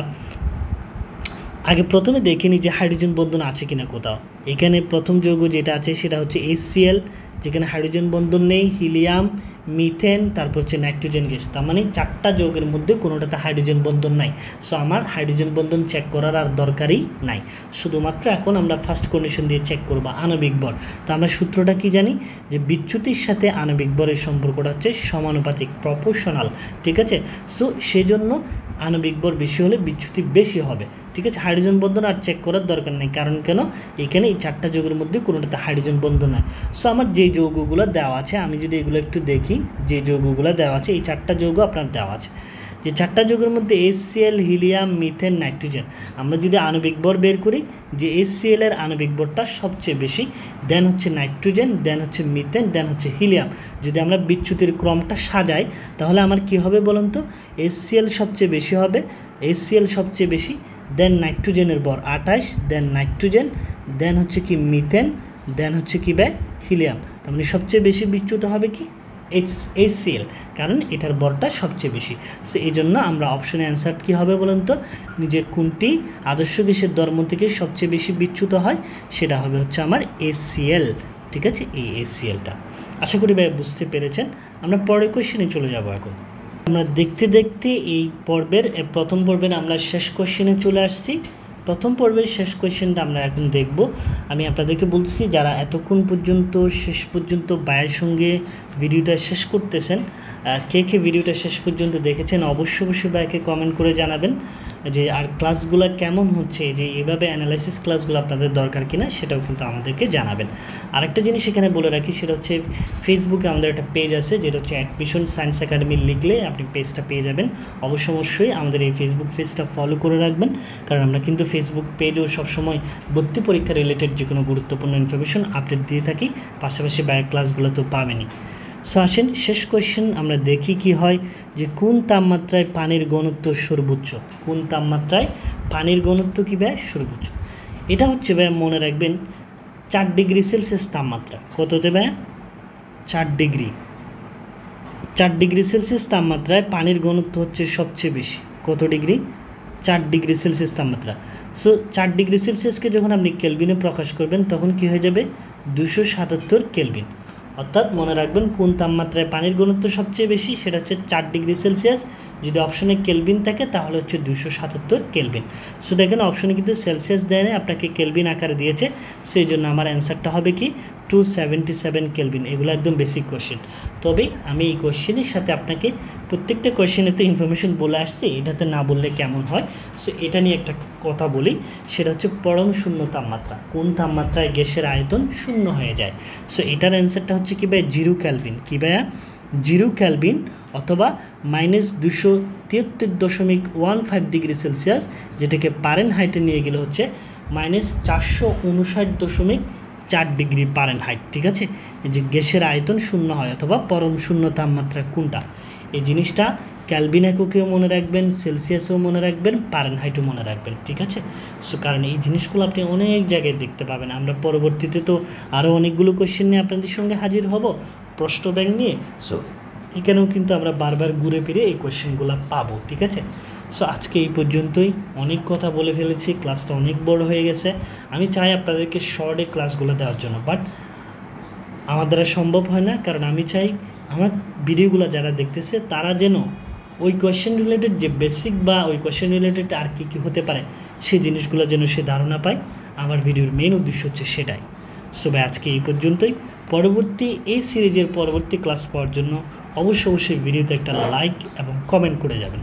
আগে প্রথমে দেখে নিই যে হাইড্রোজেন বন্ধন আছে কিনা কোথাও। এখানে প্রথম যৌগ যেটা আছে সেটা হচ্ছে HCl, যেখানে হাইড্রোজেন বন্ধন নেই। হিলিয়াম, মিথেন, তারপর হচ্ছে নাইট্রোজেন গ্যাস। তার মানে 4টা যৌগের মধ্যে কোনোটাতে হাইড্রোজেন বন্ধন নাই। সো আমার হাইড্রোজেন বন্ধন চেক করার আর দরকারই নাই, শুধুমাত্র এখন আমরা ফার্স্ট কন্ডিশন দিয়ে চেক করবো আণবিক ভর। তো আমরা সূত্রটা কি জানি, যে বিচ্যুতির সাথে আণবিক ভরের সম্পর্কটা হচ্ছে সমানুপাতিক, প্রপোর্শনাল, ঠিক আছে। সো সেজন্য আণবিক ভর বেশি হলে বিচ্যুতি বেশি হবে, ঠিক আছে। হাইড্রোজেন বন্ধন আর চেক করার দরকার নেই, কারণ কেন, এখানে এই 4টা যৌগের মধ্যে কোনোটাতে হাইড্রোজেন বন্ধন নাই। সো আমার যে যৌগগুলো দেওয়া আছে, আমি যদি এগুলো একটু দেখি, যে যৌগগুলো দেওয়া আছে, এই 4টা যৌগ আপনার দেওয়া আছে, যে 4টা যৌগের মধ্যে HCl, হিলিয়াম, মিথেন, নাইট্রোজেন। আমরা যদি আণবিক ভর বের করি, যে HCl এর আণবিক ভরটা সবচেয়ে বেশি, দেন হচ্ছে নাইট্রোজেন, দেন হচ্ছে মিথেন, দেন হচ্ছে হিলিয়াম। যদি আমরা বিচ্যুতির ক্রমটা সাজাই, তাহলে আমার কি হবে বলুন তো, HCl সবচেয়ে বেশি হবে, HCl সবচেয়ে বেশি, দেন নাইট্রোজেনের ভর 28, দেন নাইট্রোজেন, দেন হচ্ছে কি মিথেন, দেন হচ্ছে কি হিলিয়াম। তার মানে সবচেয়ে বেশি বিচ্যুত হবে কি HCl, কারণ এটার ভরটা সবচেয়ে বেশি। সো এই জন্য আমরা অপশনে অ্যান্সার কী হবে বলুন তো, নিজের কোনটি আদর্শ গ্যাসের ধর্ম থেকে সবচেয়ে বেশি বিচ্যুত হয়, সেটা হবে হচ্ছে আমার HCl, ঠিক আছে, এই HClটা। আশা করি ভাই বুঝতে পেরেছেন। আমরা পরের কোয়েশ্চেনে চলে যাব। এখন আমরা দেখতে দেখতে এই প্রথম পর্বের আমরা শেষ কোয়েশ্চেনে চলে আসছি। প্রথম পর্বের শেষ কোয়েশ্চেনটা আমরা এখন দেখব। আমি আপনাদেরকে বলছি, যারা এতক্ষণ পর্যন্ত শেষ পর্যন্ত ভাইয়ের সঙ্গে ভিডিওটা শেষ করতেছেন, কে কে ভিডিওটা শেষ পর্যন্ত দেখেছেন, অবশ্যই ভাইকে কমেন্ট করে জানাবেন যে আর ক্লাসগুলো কেমন হচ্ছে, যে এভাবে অ্যানালাইসিস ক্লাসগুলো আপনাদের দরকার কিনা, সেটাও কিন্তু আমাদেরকে জানাবেন। আরেকটা জিনিস এখানে বলে রাখি, সেটা হচ্ছে ফেসবুকে আমাদের একটা পেজ আছে, যেটা হচ্ছে অ্যাডমিশন সায়েন্স একাডেমি লিখলে আপনি পেজটা পেয়ে যাবেন। অবশ্যই আমাদের এই ফেসবুক পেজটা ফলো করে রাখবেন, কারণ আমরা কিন্তু ফেসবুক পেজও সবসময় ভর্তি পরীক্ষা রিলেটেড যে কোনো গুরুত্বপূর্ণ ইনফরমেশন আপডেট দিয়ে থাকি, পাশাপাশি বাইরের ক্লাসগুলো তো পাবেনই। সো আসেন শেষ কোয়েশ্চেন আমরা দেখি কি হয়, যে কোন তাপমাত্রায় পানির ঘনত্ব সর্বোচ্চ, কোন তাপমাত্রায় পানির ঘনত্ব কী সর্বোচ্চ। এটা হচ্ছে মনে রাখবেন 4 ডিগ্রি সেলসিয়াস তাপমাত্রা। কততে 4 ডিগ্রি, 4 ডিগ্রি সেলসিয়াস তাপমাত্রায় পানির ঘনত্ব হচ্ছে সবচেয়ে বেশি। কত ডিগ্রি, 4 ডিগ্রি সেলসিয়াস তাপমাত্রা। সো 4 ডিগ্রি সেলসিয়াসকে যখন আপনি কেলভিনে প্রকাশ করবেন, তখন কি হয়ে যাবে, 277 কেলভিন। অর্থাৎ মনে রাখবেন কোন তাপমাত্রায় পানির ঘনত্ব সবচেয়ে বেশি, সেটা হচ্ছে 4 ডিগ্রি সেলসিয়াস। যদি অপশনে কেলভিন থাকে তাহলে হচ্ছে 277 কেলভিন। সো দেখেন অপশনে কিন্তু সেলসিয়াস দেয় না, আপনাকে কেলভিন আকারে দিয়েছে, সেই জন্য আমার অ্যান্সারটা হবে কি 277 কেলভিন। এগুলো একদম বেসিক কোয়েশ্চেন। তবে আমি এই কোয়েশ্চেনের সাথে আপনাকে প্রত্যেকটা কোয়েশ্চেনে তো ইনফরমেশন বলে আসছি, এটাতে না বললে কেমন হয়। সো এটা নিয়ে একটা কথা বলি, সেটা হচ্ছে পরম শূন্য তাপমাত্রা। কোন তাপমাত্রায় গ্যাসের আয়তন শূন্য হয়ে যায়। সো এটার অ্যান্সারটা হচ্ছে কি 0 কেলভিন, কি 0 কেলভিন, অথবা -273.15 ডিগ্রি সেলসিয়াস, যেটাকে ফারেনহাইটে নিয়ে গেলে হচ্ছে -459.4 ডিগ্রি ফারেনহাইট, ঠিক আছে। এই যে গ্যাসের আয়তন শূন্য হয়, অথবা পরম শূন্য তাপমাত্রা কোনটা, এই জিনিসটা ক্যালভিন এককেও মনে রাখবেন, সেলসিয়াসও মনে রাখবেন, ফারেনহাইটও মনে রাখবেন, ঠিক আছে। সো কারণ এই জিনিসগুলো আপনি অনেক জায়গায় দেখতে পাবেন। আমরা পরবর্তীতে তো আরও অনেকগুলো কোয়েশ্চেন নিয়ে আপনাদের সঙ্গে হাজির হব, প্রশ্ন ব্যাংক নিয়ে। সো এখানেও কিন্তু আমরা বারবার ঘুরে ফিরে এই কোয়েশ্চেনগুলো পাবো, ঠিক আছে। সো আজকে এই পর্যন্তই, অনেক কথা বলে ফেলেছি, ক্লাসটা অনেক বড় হয়ে গেছে। আমি চাই আপনাদেরকে শর্টে ক্লাসগুলো দেওয়ার জন্য, বাট আমার দ্বারা সম্ভব হয় না, কারণ আমি চাই আমার ভিডিওগুলো যারা দেখতেছে তারা যেন ওই কোয়েশ্চেন রিলেটেড যে বেসিক বা ওই কোয়েশ্চেন রিলেটেড আর কী কী হতে পারে সেই জিনিসগুলো যেন সে ধারণা পায়। আমার ভিডিওর মেইন উদ্দেশ্য হচ্ছে সেটাই। সো ভাই আজকে এই পর্যন্তই। পরবর্তী এই সিরিজের পরবর্তী ক্লাস পাওয়ার জন্য অবশ্যই ভিডিওতে একটা লাইক এবং কমেন্ট করে যাবেন।